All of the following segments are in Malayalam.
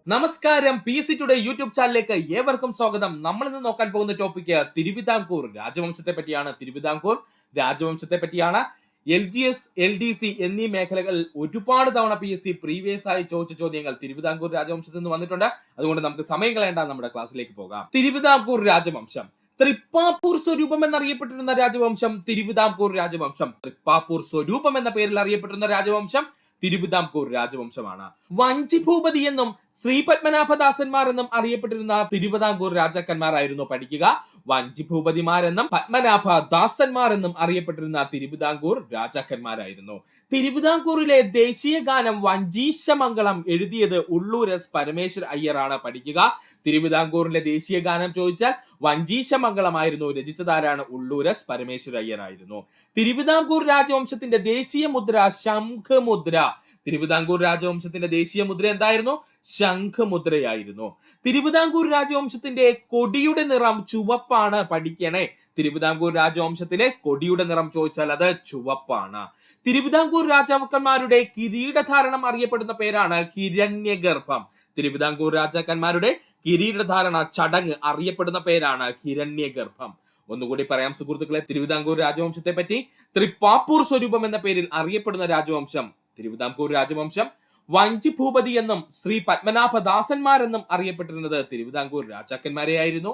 നമസ്കാരം. PSC ടുഡേ യൂട്യൂബ് ചാനലിലേക്ക് ഏവർക്കും സ്വാഗതം. നമ്മൾ ഇന്ന് നോക്കാൻ പോകുന്ന ടോപ്പിക് തിരുവിതാംകൂർ രാജവംശത്തെ പറ്റിയാണ്. തിരുവിതാംകൂർ രാജവംശത്തെ പറ്റിയാണ്. LGS, LDC എന്നീ മേഖലകൾ ഒരുപാട് തവണ PSC പ്രീവിയസ് ആയി ചോദിച്ച ചോദ്യങ്ങൾ തിരുവിതാംകൂർ രാജവംശത്തിൽ നിന്ന് വന്നിട്ടുണ്ട്. അതുകൊണ്ട് നമുക്ക് സമയം കളയേണ്ട, നമ്മുടെ ക്ലാസ്സിലേക്ക് പോകാം. തിരുവിതാംകൂർ രാജവംശം തൃപ്പാപ്പൂർ സ്വരൂപം എന്നറിയപ്പെട്ടിരുന്ന രാജവംശം തിരുവിതാംകൂർ രാജവംശം. തൃപ്പാപ്പൂർ സ്വരൂപം എന്ന പേരിൽ അറിയപ്പെട്ടിരുന്ന രാജവംശം തിരുവിതാംകൂർ രാജവംശമാണ്. വഞ്ചി ഭൂപതി എന്നും ശ്രീ പത്മനാഭദാസന്മാർ എന്നും അറിയപ്പെട്ടിരുന്ന തിരുവിതാംകൂർ രാജാക്കന്മാരായിരുന്നു പഠിക്കുക. വഞ്ചി ഭൂപതിമാരെന്നും പത്മനാഭദാസന്മാർ എന്നും അറിയപ്പെട്ടിരുന്ന തിരുവിതാംകൂർ രാജാക്കന്മാരായിരുന്നു. തിരുവിതാംകൂറിലെ ദേശീയ ഗാനം വഞ്ചീശമംഗളം എഴുതിയത് ഉള്ളൂർ എസ് പരമേശ്വര അയ്യറാണ് പഠിക്കുക. തിരുവിതാംകൂറിലെ ദേശീയ ഗാനം ചോദിച്ചാൽ വഞ്ചീശമംഗളമായിരുന്നു. രചിച്ചതാരാണ്? ഉള്ളൂർ എസ് പരമേശ്വര അയ്യറായിരുന്നു. തിരുവിതാംകൂർ രാജവംശത്തിന്റെ ദേശീയ മുദ്ര ശംഖുമുദ്ര. തിരുവിതാംകൂർ രാജവംശത്തിന്റെ ദേശീയ മുദ്ര എന്തായിരുന്നു? ശംഖുമുദ്രയായിരുന്നു. തിരുവിതാംകൂർ രാജവംശത്തിന്റെ കൊടിയുടെ നിറം ചുവപ്പാണ്. പഠിക്കണേ, തിരുവിതാംകൂർ രാജവംശത്തിലെ കൊടിയുടെ നിറം ചോദിച്ചാൽ അത് ചുവപ്പാണ്. തിരുവിതാംകൂർ രാജാക്കന്മാരുടെ കിരീടധാരണം അറിയപ്പെടുന്ന പേരാണ് ഹിരണ്യഗർഭം. തിരുവിതാംകൂർ രാജാക്കന്മാരുടെ കിരീടധാരണ ചടങ്ങ് അറിയപ്പെടുന്ന പേരാണ് ഹിരണ്യഗർഭം. ഒന്നുകൂടി പറയാം സുഹൃത്തുക്കളെ, തിരുവിതാംകൂർ രാജവംശത്തെ പറ്റി. തൃപ്പാപ്പൂർ സ്വരൂപം എന്ന പേരിൽ അറിയപ്പെടുന്ന രാജവംശം തിരുവിതാംകൂർ രാജവംശം. വഞ്ചി ഭൂപതി എന്നും ശ്രീ പത്മനാഭദാസന്മാരെന്നും അറിയപ്പെട്ടിരുന്നത് തിരുവിതാംകൂർ രാജാക്കന്മാരെയായിരുന്നു.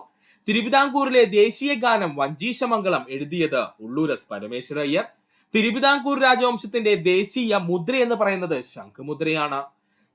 തിരുവിതാംകൂറിലെ ദേശീയ ഗാനം വഞ്ചീശമംഗളം എഴുതിയത് ഉള്ളൂർ എസ് പരമേശ്വര അയ്യർ. തിരുവിതാംകൂർ രാജവംശത്തിന്റെ ദേശീയ മുദ്ര എന്ന് പറയുന്നത് ശംഖുമുദ്രയാണ്.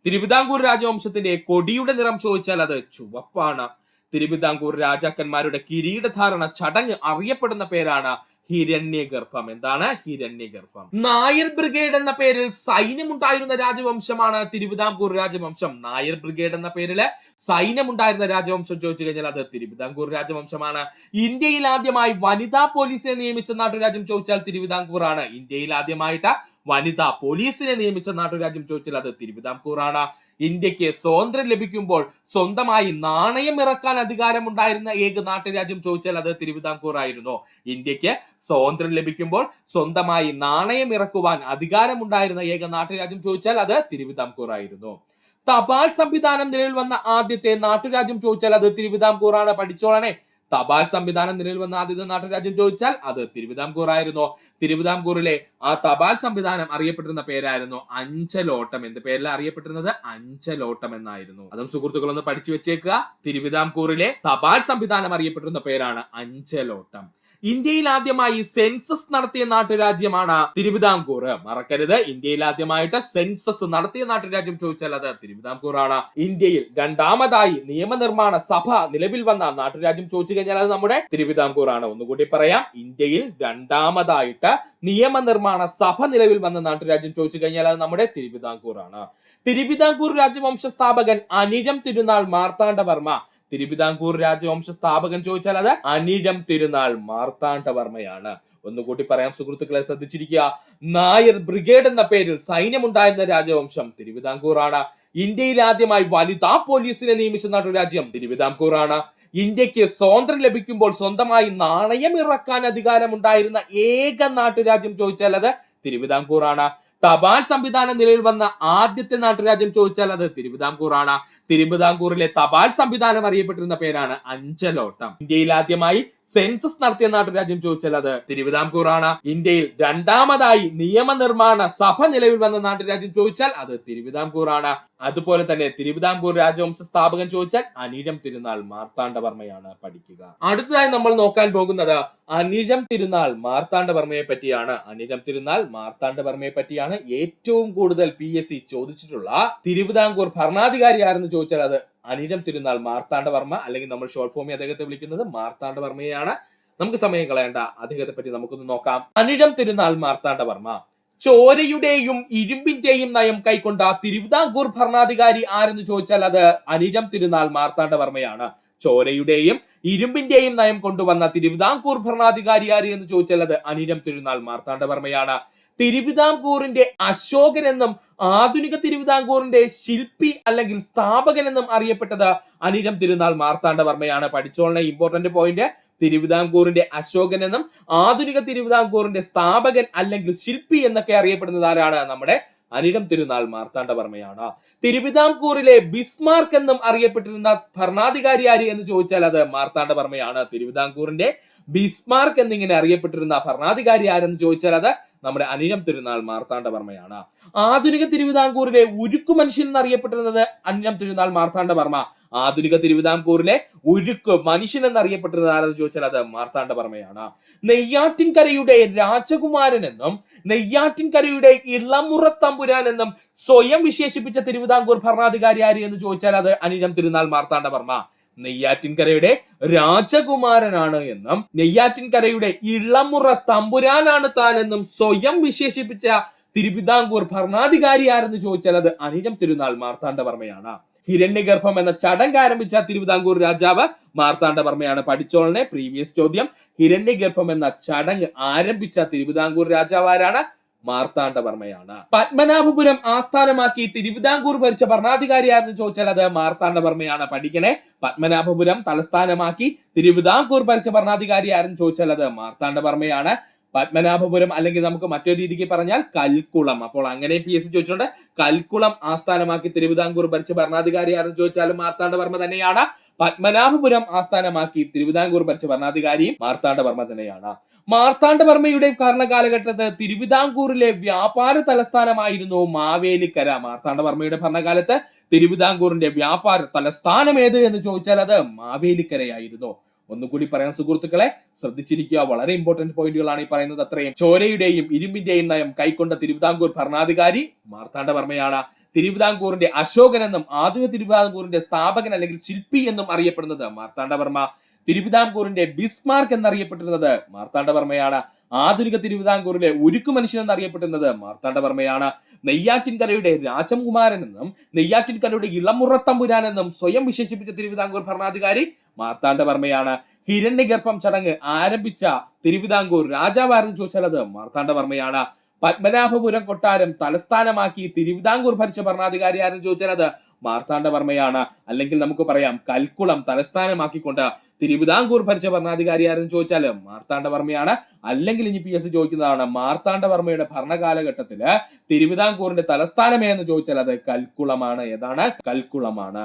തിരുവിതാംകൂർ രാജവംശത്തിന്റെ കൊടിയുടെ നിറം ചോദിച്ചാൽ അത് ചുവപ്പാണ്. തിരുവിതാംകൂർ രാജാക്കന്മാരുടെ കിരീടധാരണ ചടങ്ങ് അറിയപ്പെടുന്ന പേരാണ് ഹിരണ്യഗർഭം. എന്താണ്? ഹിരണ്യഗർഭം. നായർ ബ്രിഗേഡ് എന്ന പേരിൽ സൈന്യമുണ്ടായിരുന്ന രാജവംശമാണ് തിരുവിതാംകൂർ രാജവംശം. നായർ ബ്രിഗേഡ് എന്ന പേരില് സൈന്യമുണ്ടായിരുന്ന രാജവംശം ചോദിച്ചു കഴിഞ്ഞാൽ അത് തിരുവിതാംകൂർ രാജവംശമാണ്. ഇന്ത്യയിൽ ആദ്യമായി വനിതാ പോലീസിനെ നിയമിച്ച നാട്ടുരാജ്യം ചോദിച്ചാൽ തിരുവിതാംകൂർ ആണ്. ഇന്ത്യയിൽ ആദ്യമായിട്ട് വനിതാ പോലീസിനെ നിയമിച്ച നാട്ടുരാജ്യം ചോദിച്ചാൽ അത് തിരുവിതാംകൂർ ആണ്. ഇന്ത്യക്ക് സ്വാതന്ത്ര്യം ലഭിക്കുമ്പോൾ സ്വന്തമായി നാണയം ഇറക്കാൻ അധികാരമുണ്ടായിരുന്ന ഏക നാട്ടുരാജ്യം ചോദിച്ചാൽ അത് തിരുവിതാംകൂർ ആയിരുന്നു. ഇന്ത്യക്ക് സ്വാതന്ത്ര്യം ലഭിക്കുമ്പോൾ സ്വന്തമായി നാണയം ഇറക്കുവാൻ അധികാരമുണ്ടായിരുന്ന ഏക നാട്ടുരാജ്യം ചോദിച്ചാൽ അത് തിരുവിതാംകൂർ ആയിരുന്നു. തപാൽ സംവിധാനം നിലവിൽ വന്ന ആദ്യത്തെ നാട്ടുരാജ്യം ചോദിച്ചാൽ അത് തിരുവിതാംകൂർ ആണ്. പഠിച്ചോളണേ, തപാൽ സംവിധാനം നിലവിൽ വന്ന ആദ്യത്തെ നാട്ടുരാജ്യം ചോദിച്ചാൽ അത് തിരുവിതാംകൂർ ആയിരുന്നു. തിരുവിതാംകൂറിലെ ആ തപാൽ സംവിധാനം അറിയപ്പെട്ടിരുന്ന പേരായിരുന്നു അഞ്ചലോട്ടം. എന്ത് പേരിലാണ് അറിയപ്പെട്ടിരുന്നത്? അഞ്ചലോട്ടം എന്നായിരുന്നു. അതും സുഹൃത്തുക്കളൊന്ന് പഠിച്ചു വെച്ചേക്കുക. തിരുവിതാംകൂറിലെ തപാൽ സംവിധാനം അറിയപ്പെട്ടിരുന്ന പേരാണ് അഞ്ചലോട്ടം. ഇന്ത്യയിൽ ആദ്യമായി സെൻസസ് നടത്തിയ നാട്ടുരാജ്യമാണ് തിരുവിതാംകൂർ. മറക്കരുത്, ഇന്ത്യയിൽ ആദ്യമായിട്ട് സെൻസസ് നടത്തിയ നാട്ടുരാജ്യം ചോദിച്ചാൽ അത് തിരുവിതാംകൂർ ആണ്. ഇന്ത്യയിൽ രണ്ടാമതായി നിയമനിർമ്മാണ സഭ നിലവിൽ വന്ന നാട്ടുരാജ്യം ചോദിച്ചു കഴിഞ്ഞാൽ അത് നമ്മുടെ തിരുവിതാംകൂർ ആണ്. ഒന്നുകൂടി പറയാം, ഇന്ത്യയിൽ രണ്ടാമതായിട്ട് നിയമനിർമ്മാണ സഭ നിലവിൽ വന്ന നാട്ടുരാജ്യം ചോദിച്ചു കഴിഞ്ഞാൽ അത് നമ്മുടെ തിരുവിതാംകൂർ ആണ്. തിരുവിതാംകൂർ രാജവംശ സ്ഥാപകൻ അനിഴം തിരുനാൾ മാർത്താണ്ഡവർമ്മ. തിരുവിതാംകൂർ രാജവംശ സ്ഥാപകൻ ചോദിച്ചാൽ അത് അനിഴം തിരുനാൾ മാർത്താണ്ഡവർമ്മയാണ്. ഒന്നുകൂടി പറയാം സുഹൃത്തുക്കളെ, ശ്രദ്ധിച്ചിരിക്കുക. നായർ ബ്രിഗേഡ് എന്ന പേരിൽ സൈന്യമുണ്ടായിരുന്ന രാജവംശം തിരുവിതാംകൂർ ആണ്. ഇന്ത്യയിൽ ആദ്യമായി വനിതാ പോലീസിനെ നിയമിച്ച നാട്ടുരാജ്യം തിരുവിതാംകൂർ ആണ്. ഇന്ത്യക്ക് സ്വാതന്ത്ര്യം ലഭിക്കുമ്പോൾ സ്വന്തമായി നാണയം ഇറക്കാൻ അധികാരമുണ്ടായിരുന്ന ഏക നാട്ടുരാജ്യം ചോദിച്ചാൽ അത് തിരുവിതാംകൂർ ആണ്. തപാൽ സംവിധാനം നിലവിൽ വന്ന ആദ്യത്തെ നാട്ടുരാജ്യം ചോദിച്ചാൽ അത് തിരുവിതാംകൂർ ആണ്. തിരുവിതാംകൂറിലെ തപാൽ സംവിധാനം അറിയപ്പെട്ടിരുന്ന പേരാണ് അഞ്ചലോട്ടം. ഇന്ത്യയിൽ ആദ്യമായി സെൻസസ് നടത്തിയ നാട്ടുരാജ്യം ചോദിച്ചാൽ അത് തിരുവിതാംകൂർ ആണ്. ഇന്ത്യയിൽ രണ്ടാമതായി നിയമനിർമ്മാണ സഭ നിലവിൽ വന്ന നാട്ടുരാജ്യം ചോദിച്ചാൽ അത് തിരുവിതാംകൂർ ആണ്. അതുപോലെ തന്നെ തിരുവിതാംകൂർ രാജവംശ സ്ഥാപകൻ ചോദിച്ചാൽ അനിഴം തിരുനാൾ മാർത്താണ്ഡവർമ്മയാണ്. പഠിക്കുക. അടുത്തതായി നമ്മൾ നോക്കാൻ പോകുന്നത് അനിഴം തിരുനാൾ മാർത്താണ്ഡവർമ്മയെ പറ്റിയാണ്. അനിഴം തിരുനാൾ മാർത്താണ്ഡവർമ്മയെ പറ്റിയാണ് ഏറ്റവും കൂടുതൽ PSC ചോദിച്ചിട്ടുള്ള. തിരുവിതാംകൂർ ഭരണാധികാരി ആരെന്ന് ചോദിച്ചാൽ അത് അനിഴം തിരുനാൾ മാർത്താണ്ഡവർമ്മ, അല്ലെങ്കിൽ നമ്മൾ ഷോർട്ട് ഫോമിൽ അദ്ദേഹത്തെ വിളിക്കുന്നത് മാർത്താണ്ഡവർമ്മയാണ്. നമുക്ക് സമയം കളയേണ്ട, അദ്ദേഹത്തെ പറ്റി നമുക്കൊന്ന് നോക്കാം. അനിഴം തിരുനാൾ മാർത്താണ്ഡവർമ്മ ചോരയുടെയും ഇരുമ്പിന്റെയും നയം കൈക്കൊണ്ട തിരുവിതാംകൂർ ഭരണാധികാരി ആരെന്ന് ചോദിച്ചാൽ അത് അനിഴം തിരുനാൾ മാർത്താണ്ഡവർമ്മയാണ്. ചോരയുടെയും ഇരുമ്പിന്റെയും നയം കൊണ്ടുവന്ന തിരുവിതാംകൂർ ഭരണാധികാരി ആര് എന്ന് ചോദിച്ചാൽ അത് അനിഴം തിരുനാൾ മാർത്താണ്ഡവർമ്മയാണ്. തിരുവിതാംകൂറിന്റെ അശോകൻ എന്നും ആധുനിക തിരുവിതാംകൂറിന്റെ ശില്പി അല്ലെങ്കിൽ സ്ഥാപകൻ എന്നും അറിയപ്പെട്ടത് അനിഴം തിരുനാൾ മാർത്താണ്ഡവർമ്മയാണ്. പഠിച്ചോളണ important point. തിരുവിതാംകൂറിന്റെ അശോകൻ എന്നും ആധുനിക തിരുവിതാംകൂറിന്റെ സ്ഥാപകൻ അല്ലെങ്കിൽ ശില്പി എന്നൊക്കെ അറിയപ്പെടുന്നത് ആരാണ്? നമ്മുടെ അനിഴം തിരുനാൾ മാർത്താണ്ഡവർമ്മയാണ്. തിരുവിതാംകൂറിലെ ബിസ്മാർക്ക് എന്നും അറിയപ്പെട്ടിരുന്ന ഭരണാധികാരി ആര് എന്ന് ചോദിച്ചാൽ അത് മാർത്താണ്ഡവർമ്മയാണ്. തിരുവിതാംകൂറിന്റെ ബിസ്മാർക്ക് എന്നിങ്ങനെ അറിയപ്പെട്ടിരുന്ന ഭരണാധികാരി ആരെന്ന് ചോദിച്ചാൽ അത് നമ്മുടെ അനിഴം തിരുനാൾ മാർത്താണ്ഡവർമ്മയാണ്. ആധുനിക തിരുവിതാംകൂറിലെ ഉരുക്കു മനുഷ്യൻ എന്നറിയപ്പെട്ടിരുന്നത് അനിഴം തിരുനാൾ മാർത്താണ്ഡവർമ്മ. ആധുനിക തിരുവിതാംകൂറിലെ ഉരുക്കു മനുഷ്യൻ എന്നറിയപ്പെട്ടിരുന്നത് ആരെന്ന് ചോദിച്ചാൽ അത് മാർത്താണ്ഡവർമ്മയാണ്. നെയ്യാറ്റിൻകരയുടെ രാജകുമാരൻ എന്നും നെയ്യാറ്റിൻകരയുടെ ഇളമുറ തമ്പുരാൻ എന്നും സ്വയം വിശേഷിപ്പിച്ച തിരുവിതാംകൂർ ഭരണാധികാരി ആര് എന്ന് ചോദിച്ചാൽ അത് അനിഴം തിരുനാൾ മാർത്താണ്ഡവർമ്മ. നെയ്യാറ്റിൻകരയുടെ രാജകുമാരനാണ് എന്നും നെയ്യാറ്റിൻകരയുടെ ഇളമുറ തമ്പുരാനാണ് താൻ എന്നും സ്വയം വിശേഷിപ്പിച്ച തിരുവിതാംകൂർ ഭരണാധികാരി ആരെന്ന് ചോദിച്ചാൽ അത് അനിഴം തിരുനാൾ മാർത്താണ്ഡവർമ്മയാണ്. ഹിരണ്യഗർഭം എന്ന ചടങ്ങ് ആരംഭിച്ച തിരുവിതാംകൂർ രാജാവ് മാർത്താണ്ഡവർമ്മയാണ്. പഠിച്ചോളനെ പ്രീവിയസ് ചോദ്യം. ഹിരണ്യഗർഭം എന്ന ചടങ്ങ് ആരംഭിച്ച തിരുവിതാംകൂർ രാജാവ് ആരാണ്? മാർത്താണ്ഡവർമ്മയാണ്. പത്മനാഭപുരം ആസ്ഥാനമാക്കി തിരുവിതാംകൂർ ഭരിച്ച ഭരണാധികാരി ആരെന്ന് ചോദിച്ചാൽ അത് മാർത്താണ്ഡവർമ്മയാണ്. പഠിക്കണേ, പത്മനാഭപുരം തലസ്ഥാനമാക്കി തിരുവിതാംകൂർ ഭരിച്ച ഭരണാധികാരി ആരെന്ന് ചോദിച്ചാൽ അത് മാർത്താണ്ഡവർമ്മയാണ്. പത്മനാഭപുരം അല്ലെങ്കിൽ നമുക്ക് മറ്റൊരു രീതിക്ക് പറഞ്ഞാൽ കൽക്കുളം. അപ്പോൾ അങ്ങനെ PSC ചോദിച്ചിട്ടുണ്ട്. കൽക്കുളം ആസ്ഥാനമാക്കി തിരുവിതാംകൂർ ഭരിച്ച ഭരണാധികാരി ആരെന്ന് ചോദിച്ചാലും മാർത്താണ്ഡവർമ്മ തന്നെയാണ്. പത്മനാഭപുരം ആസ്ഥാനമാക്കി തിരുവിതാംകൂർ ഭരിച്ച ഭരണാധികാരിയും മാർത്താണ്ഡവർമ്മ തന്നെയാണ്. മാർത്താണ്ഡവർമ്മയുടെ ഭരണകാലഘട്ടത്ത് തിരുവിതാംകൂറിലെ വ്യാപാര തലസ്ഥാനമായിരുന്നു മാവേലിക്കര. മാർത്താണ്ഡവർമ്മയുടെ ഭരണകാലത്ത് തിരുവിതാംകൂറിന്റെ വ്യാപാര തലസ്ഥാനം ഏത് എന്ന് ചോദിച്ചാൽ അത് മാവേലിക്കരയായിരുന്നു. ഒന്നുകൂടി പറയാൻ സുഹൃത്തുക്കളെ, ശ്രദ്ധിച്ചിരിക്കുക. വളരെ ഇമ്പോർട്ടന്റ് പോയിന്റുകളാണ് ഈ പറയുന്നത്. അത്രയും ചോരയുടെയും ഇരുമ്പിന്റെയും നയം കൈക്കൊണ്ട തിരുവിതാംകൂർ ഭരണാധികാരി മാർത്താണ്ഡവർമ്മയാണ്. തിരുവിതാംകൂറിന്റെ അശോകൻ എന്നും ആധുനിക തിരുവിതാംകൂറിന്റെ സ്ഥാപകൻ അല്ലെങ്കിൽ ശില്പി എന്നും അറിയപ്പെടുന്നത് മാർത്താണ്ഡവർമ്മ. തിരുവിതാംകൂറിന്റെ ബിസ്മാർക്ക് എന്നറിയപ്പെട്ടിരുന്നത് മാർത്താണ്ഡവർമ്മയാണ്. ആധുനിക തിരുവിതാംകൂറിലെ ഉരുക്കു മനുഷ്യൻ എന്നറിയപ്പെടുന്നത് മാർത്താണ്ഡവർമ്മയാണ്. നെയ്യാറ്റിൻകരയുടെ രാജകുമാരൻ എന്നും നെയ്യാറ്റിൻകരയുടെ ഇളമുറ തമ്പുരാൻ എന്നും സ്വയം വിശേഷിപ്പിച്ച തിരുവിതാംകൂർ ഭരണാധികാരി മാർത്താണ്ഡവർമ്മയാണ്. ഹിരണ്യഗർഭം ചടങ്ങ് ആരംഭിച്ച തിരുവിതാംകൂർ രാജാവ് ആരെന്ന് ചോദിച്ചാൽ അത് മാർത്താണ്ഡവർമ്മയാണ്. പത്മനാഭപുരം കൊട്ടാരം തലസ്ഥാനമാക്കി തിരുവിതാംകൂർ ഭരിച്ച ഭരണാധികാരി ആരെന്ന് ചോദിച്ചാൽ അത് മാർത്താണ്ഡവർമ്മയാണ്. അല്ലെങ്കിൽ നമുക്ക് പറയാം കൽക്കുളം തലസ്ഥാനമാക്കിക്കൊണ്ട് തിരുവിതാംകൂർ ഭരിച്ച ഭരണാധികാരി ആരെന്ന് ചോദിച്ചാൽ മാർത്താണ്ഡവർമ്മയാണ്. അല്ലെങ്കിൽ ഇനി PSC ചോദിക്കുന്നതാണ് മാർത്താണ്ഡവർമ്മയുടെ ഭരണകാലഘട്ടത്തില് തിരുവിതാംകൂറിന്റെ തലസ്ഥാനം എന്ന് ചോദിച്ചാൽ അത് കൽക്കുളമാണ്. ഏതാണ്? കൽക്കുളമാണ്.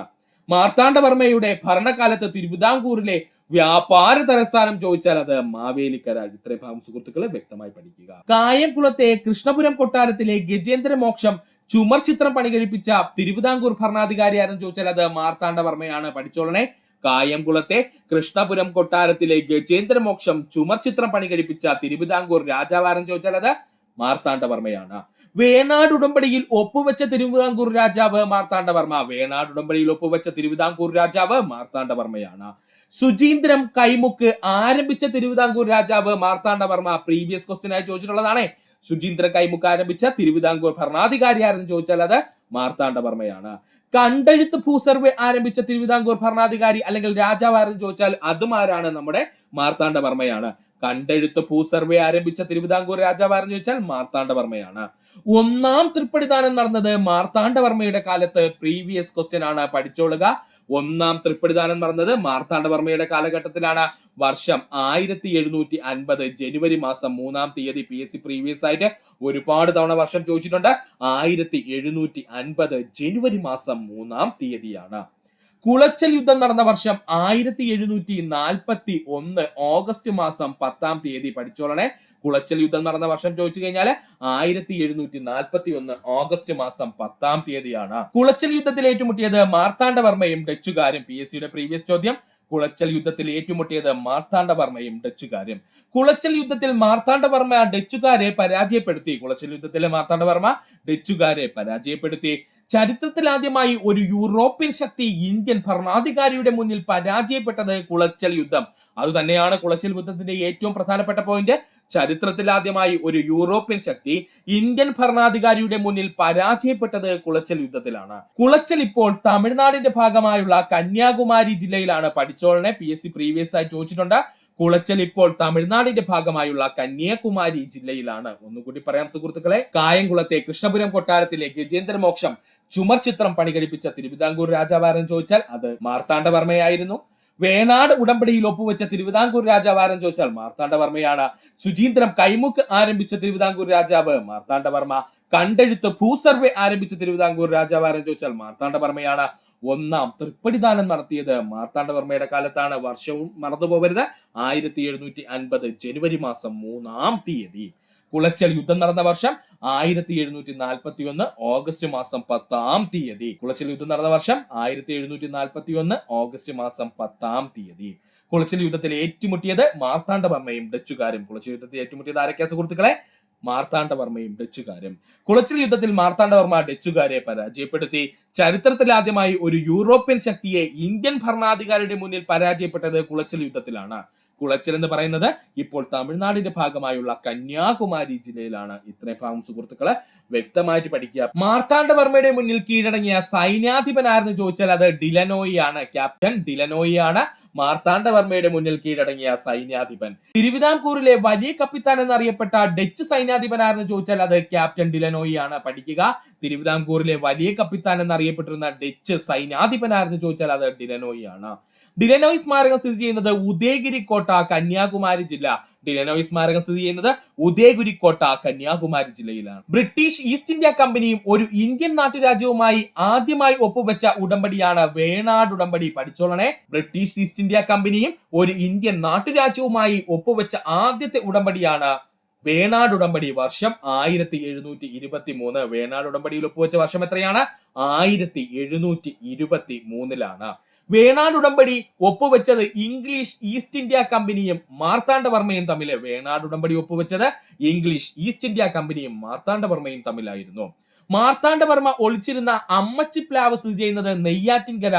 മാർത്താണ്ഡവർമ്മയുടെ ഭരണകാലത്ത് തിരുവിതാംകൂറിലെ വ്യാപാര തലസ്ഥാനം ചോദിച്ചാൽ അത് മാവേലിക്കര. ഇത്രയും ഭാഗം സുഹൃത്തുക്കളെ വ്യക്തമായി പഠിക്കുക. കായംകുളത്തെ കൃഷ്ണപുരം കൊട്ടാരത്തിലെ ഗജേന്ദ്രമോക്ഷം ചുമർ ചിത്രം പണികഴിപ്പിച്ച തിരുവിതാംകൂർ ഭരണാധികാരി ആരെന്ന് ചോദിച്ചാൽ അത് മാർത്താണ്ഡവർമ്മയാണ്. പഠിച്ചോളനെ, കായംകുളത്തെ കൃഷ്ണപുരം കൊട്ടാരത്തിലെ ഗജേന്ദ്രമോക്ഷം ചുമർ ചിത്രം പണികഴിപ്പിച്ച തിരുവിതാംകൂർ രാജാവ് ആരെന്ന് ചോദിച്ചാൽ അത് മാർത്താണ്ഡവർമ്മയാണ്. വേണാട് ഉടമ്പടിയിൽ ഒപ്പുവെച്ച തിരുവിതാംകൂർ രാജാവ് മാർത്താണ്ഡവർമ്മ. വേണാട് ഉടമ്പടിയിൽ ഒപ്പുവെച്ച തിരുവിതാംകൂർ രാജാവ് മാർത്താണ്ഡവർമ്മയാണ്. സുചീന്ദ്രം കൈമുക്ക് ആരംഭിച്ച തിരുവിതാംകൂർ രാജാവ് മാർത്താണ്ഡവർമ്മ. പ്രീവിയസ് ക്വസ്റ്റ്യൻ ആയി ചോദിച്ചിട്ടുള്ളതാണ്. സുചീന്ദ്ര കൈമുക്ക് ആരംഭിച്ച തിരുവിതാംകൂർ ഭരണാധികാരി ആരെന്ന് ചോദിച്ചാൽ അത് മാർത്താണ്ഡവർമ്മയാണ്. കണ്ടെഴുത്ത് ഭൂസർവേ ആരംഭിച്ച തിരുവിതാംകൂർ ഭരണാധികാരി അല്ലെങ്കിൽ രാജാവ് ആരെന്ന് ചോദിച്ചാൽ അതും ആരാണ്? നമ്മുടെ മാർത്താണ്ഡവർമ്മയാണ്. കണ്ടെഴുത്ത് ഭൂസർവേ ആരംഭിച്ച തിരുവിതാംകൂർ രാജാവ് ആരെന്ന് ചോദിച്ചാൽ മാർത്താണ്ഡവർമ്മയാണ്. ഒന്നാം തൃപ്പടിദാനം നടന്നത് മാർത്താണ്ഡവർമ്മയുടെ കാലത്ത്. പ്രീവിയസ് ക്വസ്റ്റ്യൻ ആണ്, പഠിച്ചോളുക. ഒന്നാം തൃപ്പടിദാനം നടന്നത് മാർത്താണ്ഡവർമ്മയുടെ കാലഘട്ടത്തിലാണ്. വർഷം 1750 ജനുവരി മാസം 3-ാം തീയതി. PSC പ്രീവിയസ് ആയിട്ട് ഒരുപാട് തവണ വർഷം ചോദിച്ചിട്ടുണ്ട്. 1750 ജനുവരി മാസം 3-ാം തീയതിയാണ്. കുളച്ചൽ യുദ്ധം നടന്ന വർഷം 1741 ഓഗസ്റ്റ് മാസം 10-ാം തീയതി. പഠിച്ചോളണേ, കുളച്ചൽ യുദ്ധം നടന്ന വർഷം ചോദിച്ചു കഴിഞ്ഞാൽ 1741 ഓഗസ്റ്റ് മാസം 10-ാം തീയതിയാണ്. കുളച്ചൽ യുദ്ധത്തിൽ ഏറ്റുമുട്ടിയത് മാർത്താണ്ഡവർമ്മയും ഡച്ചുകാരും. PSCയുടെ പ്രീവിയസ് ചോദ്യം. കുളച്ചൽ യുദ്ധത്തിൽ ഏറ്റുമുട്ടിയത് മാർത്താണ്ഡവർമ്മയും ഡച്ചുകാരും. കുളച്ചൽ യുദ്ധത്തിൽ മാർത്താണ്ഡവർമ്മ ഡച്ചുകാരെ പരാജയപ്പെടുത്തി. കുളച്ചൽ യുദ്ധത്തിലെ മാർത്താണ്ഡവർമ്മ ഡച്ചുകാരെ പരാജയപ്പെടുത്തി. ചരിത്രത്തിൽ ആദ്യമായി ഒരു യൂറോപ്യൻ ശക്തി ഇന്ത്യൻ ഭരണാധികാരിയുടെ മുന്നിൽ പരാജയപ്പെട്ടത് കുളച്ചൽ യുദ്ധം. അതുതന്നെയാണ് കുളച്ചൽ യുദ്ധത്തിന്റെ ഏറ്റവും പ്രധാനപ്പെട്ട പോയിന്റ്. ചരിത്രത്തിൽ ആദ്യമായി ഒരു യൂറോപ്യൻ ശക്തി ഇന്ത്യൻ ഭരണാധികാരിയുടെ മുന്നിൽ പരാജയപ്പെട്ടത് കുളച്ചൽ യുദ്ധത്തിലാണ്. കുളച്ചൽ ഇപ്പോൾ തമിഴ്നാടിന്റെ ഭാഗമായുള്ള കന്യാകുമാരി ജില്ലയിലാണ്. പഠിച്ചോളനെ, PSC പ്രീവിയസ് ആയി ചോദിച്ചിട്ടുണ്ട്. കുളച്ചൽ ഇപ്പോൾ തമിഴ്നാടിന്റെ ഭാഗമായുള്ള കന്യാകുമാരി ജില്ലയിലാണ്. ഒന്നുകൂടി പറയാം സുഹൃത്തുക്കളെ. കായംകുളത്തെ കൃഷ്ണപുരം കൊട്ടാരത്തിലെ ഗജേന്ദ്രമോക്ഷം ചുമർ ചിത്രം പണികഴിപ്പിച്ച തിരുവിതാംകൂർ രാജാവാരെന്ന് ചോദിച്ചാൽ അത് മാർത്താണ്ഡവർമ്മയായിരുന്നു. വേണാട് ഉടമ്പടിയിൽ ഒപ്പുവെച്ച തിരുവിതാംകൂർ രാജാവ് ആരെന്ന് ചോദിച്ചാൽ മാർത്താണ്ഡവർമ്മയാണ്. ശുചീന്ദ്രം കൈമുക്ക് ആരംഭിച്ച തിരുവിതാംകൂർ രാജാവ് മാർത്താണ്ഡവർമ്മ. കണ്ടെഴുത്ത് ഭൂസർവേ ആരംഭിച്ച തിരുവിതാംകൂർ രാജാവ് ആരെന്ന് ചോദിച്ചാൽ മാർത്താണ്ഡവർമ്മയാണ്. ഒന്നാം തൃപ്പടിദാനം നടത്തിയത് മാർത്താണ്ഡവർമ്മയുടെ കാലത്താണ്. വർഷവും മറന്നുപോകരുത്, 1750 ജനുവരി മാസം 3-ാം തീയതി. കുളച്ചൽ യുദ്ധം നടന്ന വർഷം 1741 ഓഗസ്റ്റ് മാസം 10-ാം തീയതി. കുളച്ചൽ യുദ്ധം നടന്ന വർഷം 1741 ഓഗസ്റ്റ് മാസം 10-ാം തീയതി. കുളച്ചൽ യുദ്ധത്തിൽ ഏറ്റുമുട്ടിയത് മാർത്താണ്ഡവർമ്മയും ഡച്ചുകാരും. കുളച്ചൽ യുദ്ധത്തിൽ ഏറ്റുമുട്ടിയത് ആരൊക്കെയാ സുഹൃത്തുക്കളെ? മാർത്താണ്ഡവർമ്മയും ഡച്ചുകാരും. കുളച്ചൽ യുദ്ധത്തിൽ മാർത്താണ്ഡവർമ്മ ഡച്ചുകാരെ പരാജയപ്പെടുത്തി. ചരിത്രത്തിലാദ്യമായി ഒരു യൂറോപ്യൻ ശക്തിയെ ഇന്ത്യൻ ഭരണാധികാരിയുടെ മുന്നിൽ പരാജയപ്പെട്ടത് കുളച്ചൽ യുദ്ധത്തിലാണ്. കുളച്ചൽ എന്ന് പറയുന്നത് ഇപ്പോൾ തമിഴ്നാടിന്റെ ഭാഗമായുള്ള കന്യാകുമാരി ജില്ലയിലാണ്. ഇത്രയും ഭാഗം സുഹൃത്തുക്കളെ വ്യക്തമായിട്ട് പഠിക്കുക. മാർത്താണ്ഡവർമ്മയുടെ മുന്നിൽ കീഴടങ്ങിയ സൈന്യാധിപൻ ആരെന്ന് ചോദിച്ചാൽ അത് ഡിലനോയി ആണ്. ക്യാപ്റ്റൻ ഡിലനോയി ആണ് മാർത്താണ്ഡവർമ്മയുടെ മുന്നിൽ കീഴടങ്ങിയ സൈന്യാധിപൻ. തിരുവിതാംകൂറിലെ വലിയ കപ്പിത്താൻ എന്നറിയപ്പെട്ട ഡച്ച് സൈന്യാധിപൻ ആരെന്ന് ചോദിച്ചാൽ അത് ക്യാപ്റ്റൻ ഡിലനോയി ആണ്. പഠിക്കുക, തിരുവിതാംകൂറിലെ വലിയ കപ്പിത്താൻ എന്നറിയപ്പെട്ടിരുന്ന ഡച്ച് സൈന്യാധിപൻ ആരെന്ന് ചോദിച്ചാൽ അത് ഡിലനോയി ആണ്. ഡിലനോയ് സ്മാരകം സ്ഥിതി ചെയ്യുന്നത് ഉദയഗിരി കോട്ട, കന്യാകുമാരി ജില്ല. ഡിലനോയ് സ്മാരകം സ്ഥിതി ചെയ്യുന്നത് ഉദയഗിരി കോട്ട, കന്യാകുമാരി ജില്ലയിലാണ്. ബ്രിട്ടീഷ് ഈസ്റ്റ് ഇന്ത്യ കമ്പനിയും ഒരു ഇന്ത്യൻ നാട്ടുരാജ്യവുമായി ആദ്യമായി ഒപ്പുവെച്ച ഉടമ്പടിയാണ് വേണാട് ഉടമ്പടി. പഠിച്ചോളണേ, ബ്രിട്ടീഷ് ഈസ്റ്റ് ഇന്ത്യ കമ്പനിയും ഒരു ഇന്ത്യൻ നാട്ടുരാജ്യവുമായി ഒപ്പുവെച്ച ആദ്യത്തെ ഉടമ്പടിയാണ് വേണാട് ഉടമ്പടി. വർഷം 1723. വേണാട് ഉടമ്പടിയിൽ ഒപ്പുവെച്ച വർഷം എത്രയാണ്? 1723. വേണാട് ഉടമ്പടി ഒപ്പുവെച്ചത് ഇംഗ്ലീഷ് ഈസ്റ്റ് ഇന്ത്യ കമ്പനിയും മാർത്താണ്ഡവർമ്മയും തമ്മിൽ. വേണാട് ഉടമ്പടി ഒപ്പുവെച്ചത് ഇംഗ്ലീഷ് ഈസ്റ്റ് ഇന്ത്യ കമ്പനിയും മാർത്താണ്ഡവർമ്മയും തമ്മിലായിരുന്നു. മാർത്താണ്ഡവർമ്മ ഒളിച്ചിരുന്ന അമ്മച്ചിപ്ലാവ് സ്ഥിതി ചെയ്യുന്നത് നെയ്യാറ്റിൻകര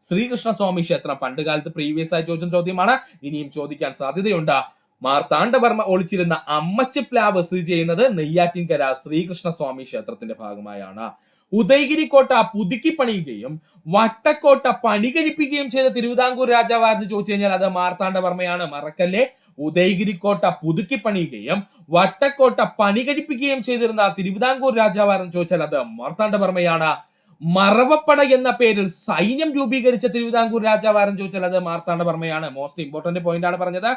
ശ്രീകൃഷ്ണസ്വാമി ക്ഷേത്രം. പണ്ടുകാലത്ത് പ്രീവിയസ് ആയി ചോദിച്ച ചോദ്യമാണ്, ഇനിയും ചോദിക്കാൻ സാധ്യതയുണ്ട്. മാർത്താണ്ഡവർമ്മ ഒളിച്ചിരുന്ന അമ്മച്ചിപ്ലാവ് സ്ഥിതി ചെയ്യുന്നത് നെയ്യാറ്റിൻകര ശ്രീകൃഷ്ണസ്വാമി ക്ഷേത്രത്തിന്റെ ഭാഗമായാണ്. ഉദയഗിരി കോട്ട പുതുക്കി പണിയുകയും വട്ടക്കോട്ട പണി കഴിപ്പിക്കുകയും ചെയ്ത തിരുവിതാംകൂർ രാജാവ് എന്ന് ചോദിച്ചു കഴിഞ്ഞാൽ അത് മാർത്താണ്ഡവർമ്മയാണ്. മറക്കല്ലേ, ഉദയഗിരി കോട്ട പുതുക്കി പണിയുകയും വട്ടക്കോട്ട പണി കഴിപ്പിക്കുകയും ചെയ്തിരുന്ന തിരുവിതാംകൂർ രാജാവ് എന്ന് ചോദിച്ചാൽ അത് മാർത്താണ്ഡവർമ്മയാണ്. മറവപ്പട എന്ന പേരിൽ സൈന്യം രൂപീകരിച്ച തിരുവിതാംകൂർ രാജാവ് ആരെന്ന് ചോദിച്ചാൽ അത് മാർത്താണ്ഡവർമ്മയാണ്. മോസ്റ്റ് ഇമ്പോർട്ടന്റ് പോയിന്റ് ആണ് പറഞ്ഞത്.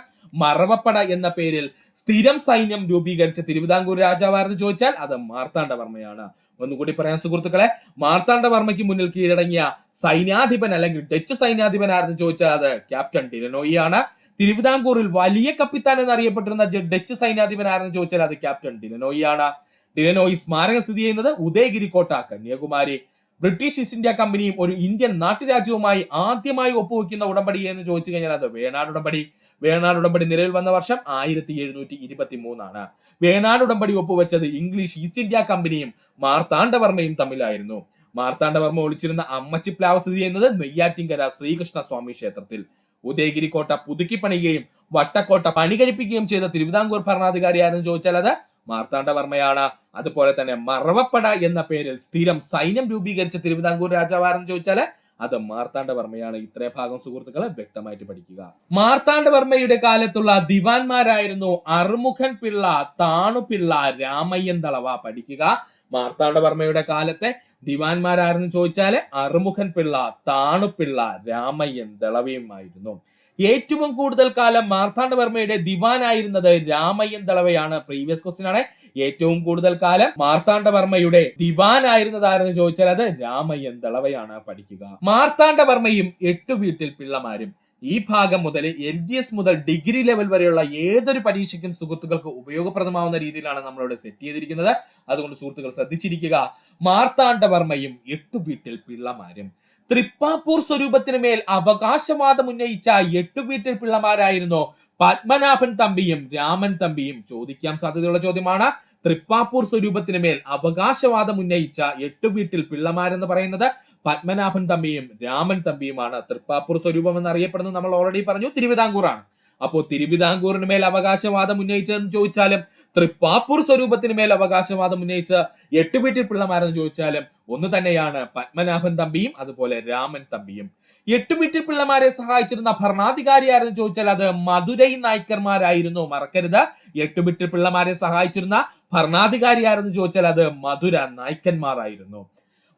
മറവപ്പട എന്ന പേരിൽ സ്ഥിരം സൈന്യം രൂപീകരിച്ച തിരുവിതാംകൂർ രാജാവ് ആരെന്ന് ചോദിച്ചാൽ അത് മാർത്താണ്ഡവർമ്മയാണ്. ഒന്നുകൂടി പറയാൻ സുഹൃത്തുക്കളെ, മാർത്താണ്ഡവർമ്മയ്ക്ക് മുന്നിൽ കീഴടങ്ങിയ സൈന്യാധിപൻ അല്ലെങ്കിൽ ഡച്ച് സൈന്യാധിപൻ ആരെന്ന് ചോദിച്ചാൽ അത് ക്യാപ്റ്റൻ ഡിലനോയി ആണ്. തിരുവിതാംകൂറിൽ വലിയ കപ്പിത്താൻ എന്നറിയപ്പെട്ടിരുന്ന ഡച്ച് സൈന്യാധിപൻ ആരെന്ന് ചോദിച്ചാൽ അത് ക്യാപ്റ്റൻ ഡിലനോയി ആണ്. ഡിലനോയി സ്മാരകം സ്ഥിതി ചെയ്യുന്നത് ഉദയഗിരി കോട്ട, കന്യാകുമാരി. ബ്രിട്ടീഷ് ഈസ്റ്റ് ഇന്ത്യ കമ്പനിയും ഒരു ഇന്ത്യൻ നാട്ടുരാജ്യവുമായി ആദ്യമായി ഒപ്പുവെക്കുന്ന ഉടമ്പടി എന്ന് ചോദിച്ചു കഴിഞ്ഞാൽ അത് വേണാട് ഉടമ്പടി. വേണാട് ഉടമ്പടി നിലവിൽ വന്ന വർഷം 1723. വേണാട് ഉടമ്പടി ഒപ്പുവെച്ചത് ഇംഗ്ലീഷ് ഈസ്റ്റ് ഇന്ത്യ കമ്പനിയും മാർത്താണ്ഡവർമ്മയും തമ്മിലായിരുന്നു. മാർത്താണ്ഡവർമ്മ ഒളിച്ചിരുന്ന അമ്മച്ചിപ്ലാവ് സ്ഥിതി ചെയ്യുന്നത് നെയ്യാറ്റിൻകര ശ്രീകൃഷ്ണസ്വാമി ക്ഷേത്രത്തിൽ. ഉദയഗിരി കോട്ട പുതുക്കി പണിയുകയും വട്ടക്കോട്ട പണി കഴിപ്പിക്കുകയും ചെയ്ത തിരുവിതാംകൂർ ഭരണാധികാരി ആരെന്ന് ചോദിച്ചാൽ അത് മാർത്താണ്ഡവർമ്മയാണ്. അതുപോലെ തന്നെ മറവപ്പട എന്ന പേരിൽ സ്ഥിരം സൈന്യം രൂപീകരിച്ച തിരുവിതാംകൂർ രാജാവ് ആരെന്ന് ചോദിച്ചാൽ അത് മാർത്താണ്ഡവർമ്മയാണ്. ഇത്രയും ഭാഗം സുഹൃത്തുക്കളെ വ്യക്തമായിട്ട് പഠിക്കുക. മാർത്താണ്ഡവർമ്മയുടെ കാലത്തുള്ള ദിവാൻമാരായിരുന്നു അറുമുഖൻ പിള്ള, താണുപിള്ള, രാമയ്യൻ ദളവ. പഠിക്കുക, മാർത്താണ്ഡവർമ്മയുടെ കാലത്തെ ദിവാൻമാരാരെന്ന് ചോദിച്ചാല് അറുമുഖൻ പിള്ള, താണുപിള്ള, രാമയ്യൻ ദളവയുമായിരുന്നു. ഏറ്റവും കൂടുതൽ കാലം മാർത്താണ്ഡവർമ്മയുടെ ദിവാനായിരുന്നത് രാമയ്യൻ ദളവയാണ്. പ്രീവിയസ് ക്വസ്റ്റ്യൻ ആണ്. ഏറ്റവും കൂടുതൽ കാലം മാർത്താണ്ഡവർമ്മയുടെ ദിവാനായിരുന്നത് ആരെന്ന് ചോദിച്ചാൽ അത് രാമയ്യൻ ദളവയാണ്. പഠിക്കുക, മാർത്താണ്ഡവർമ്മയും 8 വീട്ടിൽ പിള്ളമാരും. ഈ ഭാഗം മുതൽ LGS മുതൽ ഡിഗ്രി ലെവൽ വരെയുള്ള ഏതൊരു പരീക്ഷയ്ക്കും സുഹൃത്തുക്കൾക്ക് ഉപയോഗപ്രദമാവുന്ന രീതിയിലാണ് നമ്മളിവിടെ സെറ്റ് ചെയ്തിരിക്കുന്നത്. അതുകൊണ്ട് സുഹൃത്തുക്കൾ ശ്രദ്ധിച്ചിരിക്കുക. മാർത്താണ്ഡവർമ്മയും 8 വീട്ടിൽ പിള്ളമാരും. തൃപ്പാപ്പൂർ സ്വരൂപത്തിന് മേൽ അവകാശവാദം ഉന്നയിച്ച 8 വീട്ടിൽ പിള്ളമാരായിരുന്നു പത്മനാഭൻ തമ്പിയും രാമൻ തമ്പിയും. ചോദിക്കാൻ സാധ്യതയുള്ള ചോദ്യമാണ്. തൃപ്പാപ്പൂർ സ്വരൂപത്തിന് മേൽ അവകാശവാദം ഉന്നയിച്ച 8 വീട്ടിൽ പിള്ളമാരെന്ന് പറയുന്നത് പത്മനാഭൻ തമ്പിയും രാമൻ തമ്പിയുമാണ്. തൃപ്പാപ്പൂർ സ്വരൂപം എന്നറിയപ്പെടുന്നത് നമ്മൾ ഓൾറെഡി പറഞ്ഞു തിരുവിതാംകൂറാണ്. അപ്പോ തിരുവിതാംകൂറിന് മേൽ അവകാശവാദം ഉന്നയിച്ചതെന്ന് ചോദിച്ചാലും തൃപ്പാപ്പൂർ സ്വരൂപത്തിന് മേൽ അവകാശവാദം ഉന്നയിച്ച 8 വീട്ടിൽ പിള്ളമാരെന്ന് ചോദിച്ചാലും ഒന്ന് തന്നെയാണ്, പത്മനാഭൻ തമ്പിയും അതുപോലെ രാമൻ തമ്പിയും. 8 വീട്ടിൽ പിള്ളമാരെ സഹായിച്ചിരുന്ന ഭരണാധികാരി ആരെന്ന് ചോദിച്ചാൽ അത് മധുരൈ നായ്ക്കർമാരായിരുന്നു. മറക്കരുത്, 8 വീട്ടിൽ പിള്ളമാരെ സഹായിച്ചിരുന്ന ഭരണാധികാരി ആരെന്ന് ചോദിച്ചാൽ അത് മധുര നായ്ക്കന്മാരായിരുന്നു.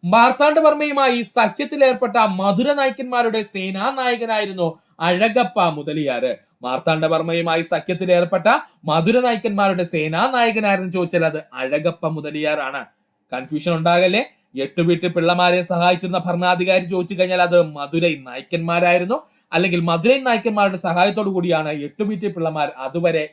മാർത്താണ്ഡവർമ്മയുമായി സഖ്യത്തിലേർപ്പെട്ട മധുര നായ്ക്കന്മാരുടെ സേനാ നായകനായിരുന്നു അഴകപ്പ മുതലിയാര്. മാർത്താണ്ഡവർമ്മയുമായി സഖ്യത്തിലേർപ്പെട്ട മധുര നായ്ക്കന്മാരുടെ സേനാ നായകനായിരുന്നു ചോദിച്ചാൽ അത് അഴകപ്പ മുതലിയാറാണ്. കൺഫ്യൂഷൻ ഉണ്ടാകല്ലേ. 8 വീട്ടിൽ പിള്ളമാരെ സഹായിച്ചിരുന്ന ഭരണാധികാരി ചോദിച്ചു കഴിഞ്ഞാൽ അത് മധുരൈ നായ്ക്കന്മാരായിരുന്നു. അല്ലെങ്കിൽ മധുരൈ നായ്ക്കന്മാരുടെ സഹായത്തോടു കൂടിയാണ് 8 വീട്ടിൽ പിള്ളമാർ അതുവരെ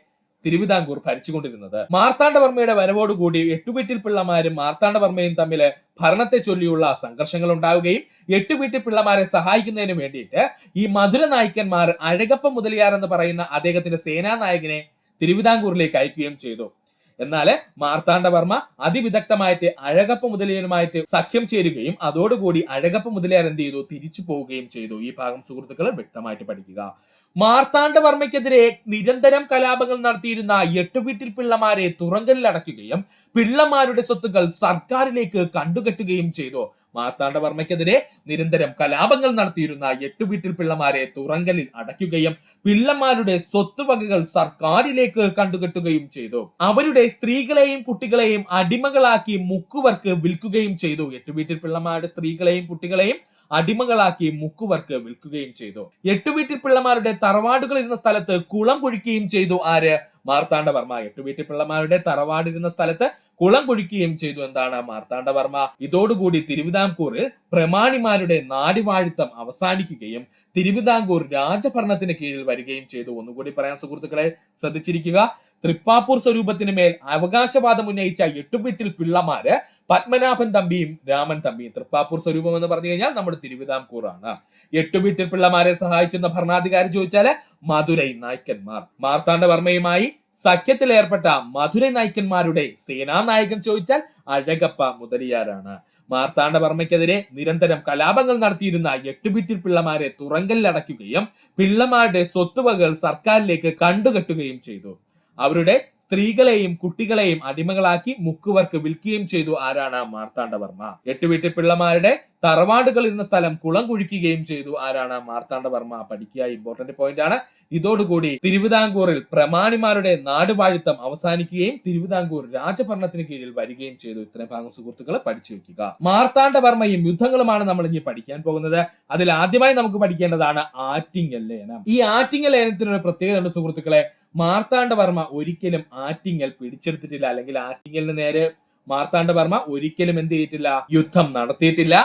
തിരുവിതാംകൂർ ഭരിച്ചുകൊണ്ടിരുന്നത്. മാർത്താണ്ഡവർമ്മയുടെ വരവോടുകൂടി 8 വീട്ടിൽ പിള്ളമാരും മാർത്താണ്ഡവർമ്മയും തമ്മിൽ ഭരണത്തെ ചൊല്ലിയുള്ള സംഘർഷങ്ങൾ ഉണ്ടാവുകയും 8 വീട്ടിൽ പിള്ളമാരെ സഹായിക്കുന്നതിന് വേണ്ടിയിട്ട് ഈ മധുര നായ്ക്കന്മാർ അഴകപ്പ മുതലിയാർ എന്ന് പറയുന്ന അദ്ദേഹത്തിന്റെ സേനാ നായകനെ തിരുവിതാംകൂറിലേക്ക് അയക്കുകയും ചെയ്തു. എന്നാൽ മാർത്താണ്ഡവർമ്മ അതിവിദഗ്ധമായിട്ട് അഴകപ്പ മുതലിയാരുമായിട്ട് സഖ്യം ചേരുകയും അതോടുകൂടി അഴകപ്പ മുതലിയാർ എന്ത് ചെയ്തു, തിരിച്ചു പോവുകയും ചെയ്തു. ഈ ഭാഗം സുഹൃത്തുക്കൾ വ്യക്തമായിട്ട് പഠിക്കുക. മാർത്താണ്ഡവർമ്മയ്ക്കെതിരെ നിരന്തരം കലാപങ്ങൾ നടത്തിയിരുന്ന 8 വീട്ടിൽ പിള്ളമാരെ തുറങ്കലിൽ അടയ്ക്കുകയും പിള്ളമാരുടെ സ്വത്തുക്കൾ സർക്കാരിലേക്ക് കണ്ടുകെട്ടുകയും ചെയ്തു. മാർത്താണ്ഡവർമ്മയ്ക്കെതിരെ നിരന്തരം കലാപങ്ങൾ നടത്തിയിരുന്ന 8 വീട്ടിൽ പിള്ളമാരെ തുറങ്കലിൽ അടയ്ക്കുകയും പിള്ളമാരുടെ സ്വത്തുവകകൾ സർക്കാരിലേക്ക് കണ്ടുകെട്ടുകയും ചെയ്തു. അവരുടെ സ്ത്രീകളെയും കുട്ടികളെയും അടിമകളാക്കി മുക്കുവർക്ക് വിൽക്കുകയും ചെയ്തു. 8 വീട്ടിൽ പിള്ളമാരുടെ സ്ത്രീകളെയും കുട്ടികളെയും അടിമകളാക്കി മുക്കുവർക്ക് വിൽക്കുകയും ചെയ്തു. 8 വീട്ടിൽ പിള്ളമാരുടെ തറവാടുകൾ ഇരുന്ന സ്ഥലത്ത് കുളം കുഴിക്കുകയും ചെയ്തു. ആര്? മാർത്താണ്ഡവർമ്മ. 8 വീട്ടിൽ പിള്ളമാരുടെ തറവാടിരുന്ന സ്ഥലത്ത് കുളം കുഴിക്കുകയും ചെയ്തു. എന്താണ്? മാർത്താണ്ഡവർമ്മ. ഇതോടുകൂടി തിരുവിതാംകൂറിൽ പ്രമാണിമാരുടെ നാടിവാഴിത്തം അവസാനിക്കുകയും തിരുവിതാംകൂർ രാജഭരണത്തിന് കീഴിൽ വരികയും ചെയ്തു. ഒന്നുകൂടി പറയാൻ സുഹൃത്തുക്കളെ ശ്രദ്ധിച്ചിരിക്കുക. തൃപ്പാപ്പൂർ സ്വരൂപത്തിന് മേൽ അവകാശവാദം ഉന്നയിച്ച 8 വീട്ടിൽ പിള്ളമാര് പത്മനാഭൻ തമ്പിയും രാമൻ തമ്പിയും. തൃപ്പാപ്പൂർ സ്വരൂപം എന്ന് പറഞ്ഞു കഴിഞ്ഞാൽ നമ്മുടെ തിരുവിതാംകൂർ ആണ്. 8 വീട്ടിൽ പിള്ളമാരെ സഹായിച്ചിരുന്ന ഭരണാധികാരി ചോദിച്ചാല് മധുരൈ നായ്ക്കന്മാർ. മാർത്താണ്ഡവർമ്മയുമായി സഖ്യത്തിലേർപ്പെട്ട മധുരൈ നായ്ക്കന്മാരുടെ സേനാ നായകൻ ചോദിച്ചാൽ അഴകപ്പ മുതലിയാരാണ്. മാർത്താണ്ഡവർമ്മയ്ക്കെതിരെ നിരന്തരം കലാപങ്ങൾ നടത്തിയിരുന്ന 8 വീട്ടിൽ പിള്ളമാരെ തുറങ്കലിൽ അടയ്ക്കുകയും പിള്ളമാരുടെ സ്വത്തുവകകൾ സർക്കാരിലേക്ക് കണ്ടുകെട്ടുകയും ചെയ്തു. അവരുടെ സ്ത്രീകളെയും കുട്ടികളെയും അടിമകളാക്കി മുക്കുവർക്ക് വിൽക്കുകയും ചെയ്തു. ആരാണ്? മാർത്താണ്ഡവർമ്മ. 8 വീട്ടിൽ പിള്ളമാരുടെ തറവാടുകൾ ഇരുന്ന സ്ഥലം കുളം കുഴിക്കുകയും ചെയ്തു. ആരാണ്? മാർത്താണ്ഡവർമ്മ. പഠിക്കുക, ഇമ്പോർട്ടന്റ് പോയിന്റ് ആണ്. ഇതോടുകൂടി തിരുവിതാംകൂറിൽ പ്രമാണിമാരുടെ നാടുവാഴിത്തം അവസാനിക്കുകയും തിരുവിതാംകൂർ രാജഭരണത്തിന് കീഴിൽ വരികയും ചെയ്തു. ഇത്രയും ഭാഗം സുഹൃത്തുക്കളെ പഠിച്ചു വെക്കുക. മാർത്താണ്ഡവർമ്മയും യുദ്ധങ്ങളുമാണ് നമ്മൾ ഇനി പഠിക്കാൻ പോകുന്നത്. അതിൽ ആദ്യമായി നമുക്ക് പഠിക്കേണ്ടതാണ് ആറ്റിങ്ങൽ ലയനം. ഈ ആറ്റിങ്ങൽ ലയനത്തിനൊരു പ്രത്യേകത ഉണ്ട് സുഹൃത്തുക്കളെ. മാർത്താണ്ഡവർമ്മ ഒരിക്കലും ആറ്റിങ്ങൽ പിടിച്ചെടുത്തിട്ടില്ല, അല്ലെങ്കിൽ ആറ്റിങ്ങലിന് നേരെ മാർത്താണ്ഡവർമ്മ ഒരിക്കലും എന്ത് ചെയ്തിട്ടില്ല, യുദ്ധം നടത്തിയിട്ടില്ല.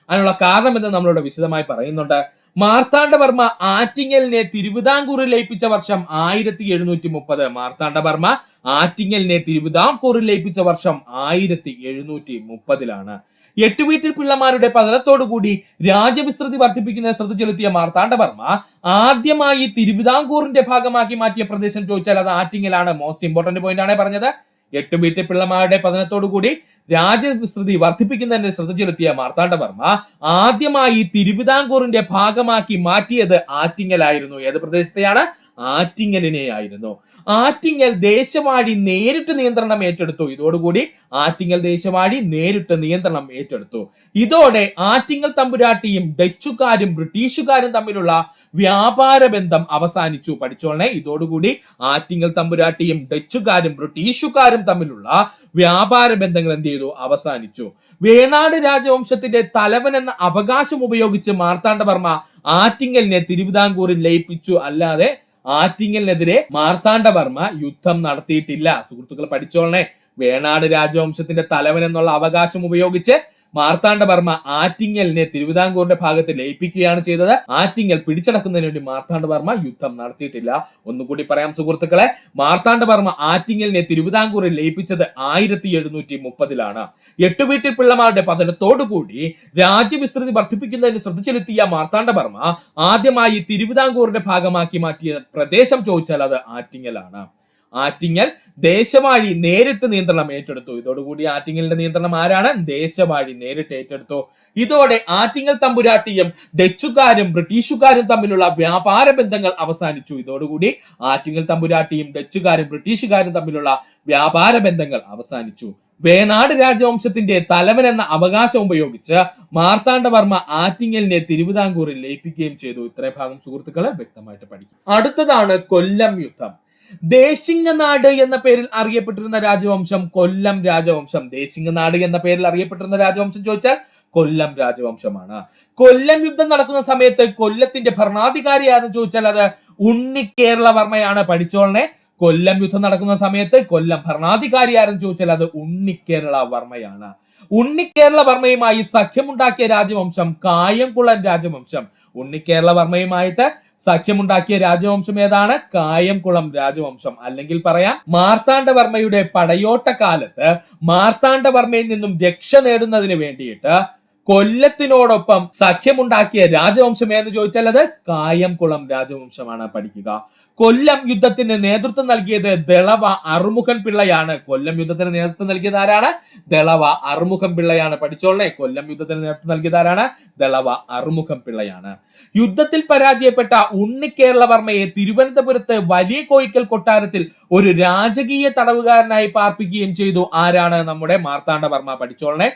അതിനുള്ള കാരണം എന്ന് നമ്മളിവിടെ വിശദമായി പറയുന്നുണ്ട്. മാർത്താണ്ഡവർമ്മ ആറ്റിങ്ങലിനെ തിരുവിതാംകൂറിൽ ലയിപ്പിച്ച വർഷം 1730. മാർത്താണ്ഡവർമ്മ ആറ്റിങ്ങലിനെ തിരുവിതാംകൂറിൽ ലയിപ്പിച്ച വർഷം 1730 8 വീട്ടിൽ പിള്ളമാരുടെ പതനത്തോടുകൂടി രാജവിസ്തൃതി വർദ്ധിപ്പിക്കുന്നതിന് ശ്രദ്ധ ചെലുത്തിയ മാർത്താണ്ഡവർമ്മ ആദ്യമായി തിരുവിതാംകൂറിന്റെ ഭാഗമാക്കി മാറ്റിയ പ്രദേശം ചോദിച്ചാൽ അത് ആറ്റിങ്ങലാണ്. മോസ്റ്റ് ഇമ്പോർട്ടന്റ് പോയിന്റ് ആണ് പറഞ്ഞത്. 8 വീട്ടിൽ പിള്ളമാരുടെ പതനത്തോടുകൂടി രാജവിസ്തൃതി വർദ്ധിപ്പിക്കുന്നതിന് ശ്രദ്ധ ചെലുത്തിയ മാർത്താണ്ഡവർമ്മ ആദ്യമായി തിരുവിതാംകൂറിന്റെ ഭാഗമാക്കി മാറ്റിയത് ആറ്റിങ്ങലായിരുന്നു. ഏത് പ്രദേശത്തെയാണ്? ആറ്റിങ്ങലിനെയായിരുന്നു. ആറ്റിങ്ങൽ ദേശവാഴി നേരിട്ട് നിയന്ത്രണം ഏറ്റെടുത്തു. ഇതോടുകൂടി ആറ്റിങ്ങൽ ദേശവാഴി നേരിട്ട് നിയന്ത്രണം ഏറ്റെടുത്തു. ഇതോടെ ആറ്റിങ്ങൽ തമ്പുരാട്ടിയും ഡച്ചുകാരും ബ്രിട്ടീഷുകാരും തമ്മിലുള്ള വ്യാപാര ബന്ധം അവസാനിച്ചു. പഠിച്ചോളനെ. ഇതോടുകൂടി ആറ്റിങ്ങൽ തമ്പുരാട്ടിയും ഡച്ചുകാരും ബ്രിട്ടീഷുകാരും തമ്മിലുള്ള വ്യാപാര ബന്ധങ്ങൾ എന്ത് ചെയ്തു? അവസാനിച്ചു. വേണാട് രാജവംശത്തിന്റെ തലവൻ എന്ന അവകാശം ഉപയോഗിച്ച് മാർത്താണ്ഡവർമ്മ ആറ്റിങ്ങലിനെ തിരുവിതാംകൂറിൽ ലയിപ്പിച്ചു. അല്ലാതെ ആറ്റിങ്ങലിനെതിരെ മാർത്താണ്ഡവർമ്മ യുദ്ധം നടത്തിയിട്ടില്ല. സുഹൃത്തുക്കൾ പഠിച്ചോളനെ. വേണാട് രാജവംശത്തിന്റെ തലവൻ എന്നുള്ള അവകാശം ഉപയോഗിച്ച് മാർത്താണ്ഡവർമ്മ ആറ്റിങ്ങലിനെ തിരുവിതാംകൂറിന്റെ ഭാഗത്ത് ലയിപ്പിക്കുകയാണ് ചെയ്തത്. ആറ്റിങ്ങൽ പിടിച്ചടക്കുന്നതിന് വേണ്ടി മാർത്താണ്ഡവർമ്മ യുദ്ധം നടത്തിയിട്ടില്ല. ഒന്നുകൂടി പറയാം സുഹൃത്തുക്കളെ. മാർത്താണ്ഡവർമ്മ ആറ്റിങ്ങലിനെ തിരുവിതാംകൂറിൽ ലയിപ്പിച്ചത് 1730. 8 വീട്ടിൽ പിള്ളമാരുടെ പതനത്തോടുകൂടി രാജ്യവിസ്തൃതി വർദ്ധിപ്പിക്കുന്നതിന് ശ്രദ്ധ ചെലുത്തിയ മാർത്താണ്ഡവർമ്മ ആദ്യമായി തിരുവിതാംകൂറിന്റെ ഭാഗമാക്കി മാറ്റിയ പ്രദേശം ചോദിച്ചാൽ അത് ആറ്റിങ്ങലാണ്. ആറ്റിങ്ങൽ ദേശവാഴി നേരിട്ട് നിയന്ത്രണം ഏറ്റെടുത്തു. ഇതോടുകൂടി ആറ്റിങ്ങലിന്റെ നിയന്ത്രണം ആരാണ്? ദേശവാഴി നേരിട്ട് ഏറ്റെടുത്തു. ഇതോടെ ആറ്റിങ്ങൽ തമ്പുരാട്ടിയും ഡച്ചുകാരും ബ്രിട്ടീഷുകാരും തമ്മിലുള്ള വ്യാപാര ബന്ധങ്ങൾ അവസാനിച്ചു. ഇതോടുകൂടി ആറ്റിങ്ങൽ തമ്പുരാട്ടിയും ഡച്ചുകാരും ബ്രിട്ടീഷുകാരും തമ്മിലുള്ള വ്യാപാര ബന്ധങ്ങൾ അവസാനിച്ചു. വേണാട് രാജവംശത്തിന്റെ തലവൻ എന്ന അവകാശം ഉപയോഗിച്ച് മാർത്താണ്ഡവർമ്മ ആറ്റിങ്ങലിനെ തിരുവിതാംകൂറിൽ ലയിപ്പിക്കുകയും ചെയ്തു. ഇത്രയും ഭാഗം സുഹൃത്തുക്കളെ വ്യക്തമായിട്ട് പഠിക്കും. അടുത്തതാണ് കൊല്ലം യുദ്ധം. ദേശിങ്ങനാട് എന്ന പേരിൽ അറിയപ്പെട്ടിരുന്ന രാജവംശം കൊല്ലം രാജവംശം. ദേശിങ്ങനാട് എന്ന പേരിൽ അറിയപ്പെട്ടിരുന്ന രാജവംശം ചോദിച്ചാൽ കൊല്ലം രാജവംശമാണ്. കൊല്ലം യുദ്ധം നടക്കുന്ന സമയത്ത് കൊല്ലത്തിന്റെ ഭരണാധികാരി ആരെന്ന് ചോദിച്ചാൽ അത് ഉണ്ണിക്കേരളവർമ്മയാണ്. പഠിച്ചോളനെ. കൊല്ലം യുദ്ധം നടക്കുന്ന സമയത്ത് കൊല്ലം ഭരണാധികാരി ആരെന്ന് ചോദിച്ചാൽ അത് ഉണ്ണിക്കേരളവർമ്മയാണ്. ഉണ്ണിക്കേരളവർമ്മയുമായി സഖ്യമുണ്ടാക്കിയ രാജവംശം കായംകുളം രാജവംശം. ഉണ്ണിക്കേരളവർമ്മയുമായിട്ട് സഖ്യമുണ്ടാക്കിയ രാജവംശം ഏതാണ്? കായംകുളം രാജവംശം. അല്ലെങ്കിൽ പറയാം മാർത്താണ്ഡവർമ്മയുടെ പടയോട്ട കാലത്ത് മാർത്താണ്ഡവർമ്മയിൽ നിന്നും രക്ഷ നേടുന്നതിന് വേണ്ടിയിട്ട് കൊല്ലത്തിനോടൊപ്പം സഖ്യമുണ്ടാക്കിയ രാജവംശം എന്ന് ചോദിച്ചാൽ അത് കായംകുളം രാജവംശമാണ്. പഠിക്കുക. കൊല്ലം യുദ്ധത്തിന് നേതൃത്വം നൽകിയത് ദളവ അറുമുഖൻ പിള്ളയാണ്. കൊല്ലം യുദ്ധത്തിന് നേതൃത്വം നൽകിയത് ആരാണ്? ദളവ അറുമുഖൻ പിള്ളയാണ്. പഠിച്ചോളേ. കൊല്ലം യുദ്ധത്തിന് നേതൃത്വം നൽകിയത് ആരാണ്? ദളവ അറുമുഖൻ പിള്ളയാണ്. യുദ്ധത്തിൽ പരാജയപ്പെട്ട ഉണ്ണിക്കേരളവർമ്മയെ തിരുവനന്തപുരത്ത് വലിയ കോയിക്കൽ കൊട്ടാരത്തിൽ ഒരു രാജകീയ തടവുകാരനായി പാർപ്പിക്കുകയും ചെയ്തു. ആരാണ്? നമ്മുടെ മാർത്താണ്ഡവർമ്മ. പഠിച്ചോളനെ.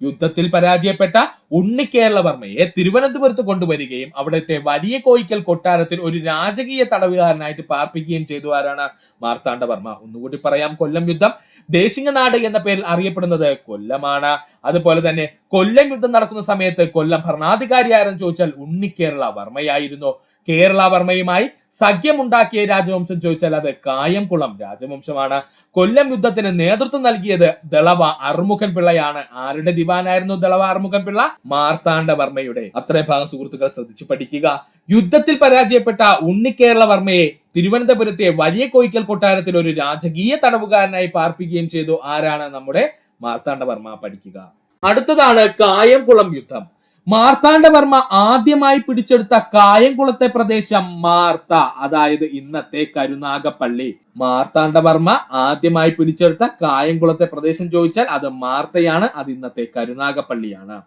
യുദ്ധത്തിൽ പരാജയപ്പെട്ട ഉണ്ണിക്കേരളവർമ്മയെ തിരുവനന്തപുരത്ത് കൊണ്ടുവരികയും അവിടുത്തെ വലിയ കോയിക്കൽ കൊട്ടാരത്തിൽ ഒരു രാജകീയ തടവുകാരനായിട്ട് പാർപ്പിക്കുകയും ചെയ്തു. ആരാണ്? മാർത്താണ്ഡവർമ്മ. ഒന്നുകൂടി പറയാം. കൊല്ലം യുദ്ധം ദേശിങ്ങനാട് എന്ന പേരിൽ അറിയപ്പെടുന്നത് കൊല്ലമാണ്. അതുപോലെ തന്നെ കൊല്ലം യുദ്ധം നടക്കുന്ന സമയത്ത് കൊല്ലം ഭരണാധികാരി ആരെന്ന് ചോദിച്ചാൽ ഉണ്ണിക്കേരളവർമ്മയായിരുന്നു. കേരളവർമ്മയുമായി സഖ്യമുണ്ടാക്കിയ രാജവംശം ചോദിച്ചാൽ അത് കായംകുളം രാജവംശമാണ്. കൊല്ലം യുദ്ധത്തിന് നേതൃത്വം നൽകിയത് ദളവ അറുമുഖൻ പിള്ളയാണ്. ആരുടെ ദിവാനായിരുന്നു ദളവ അറുമുഖൻ പിള്ള? മാർത്താണ്ഡവർമ്മയുടെ. അത്രയും ഭാഗം സുഹൃത്തുക്കൾ ശ്രദ്ധിച്ചു പഠിക്കുക. യുദ്ധത്തിൽ പരാജയപ്പെട്ട ഉണ്ണിക്കേരളവർമ്മയെ തിരുവനന്തപുരത്തെ വലിയ കോയിക്കൽ കൊട്ടാരത്തിൽ ഒരു രാജകീയ തടവുകാരനായി പാർപ്പിക്കുകയും ചെയ്തു. ആരാണ്? നമ്മുടെ മാർത്താണ്ഡവർമ്മ. പഠിക്കുക. അടുത്തതാണ് കായംകുളം യുദ്ധം. മാർത്താണ്ഡവർമ്മ ആദ്യമായി പിടിച്ചെടുത്ത കായംകുളത്തെ പ്രദേശം മാർത്ത, അതായത് ഇന്നത്തെ കരുനാഗപ്പള്ളി. മാർത്താണ്ഡവർമ്മ ആദ്യമായി പിടിച്ചെടുത്ത കായംകുളത്തെ പ്രദേശം ചോദിച്ചാൽ അത് മാർത്തയാണ്. അത് ഇന്നത്തെ കരുനാഗപ്പള്ളിയാണ്.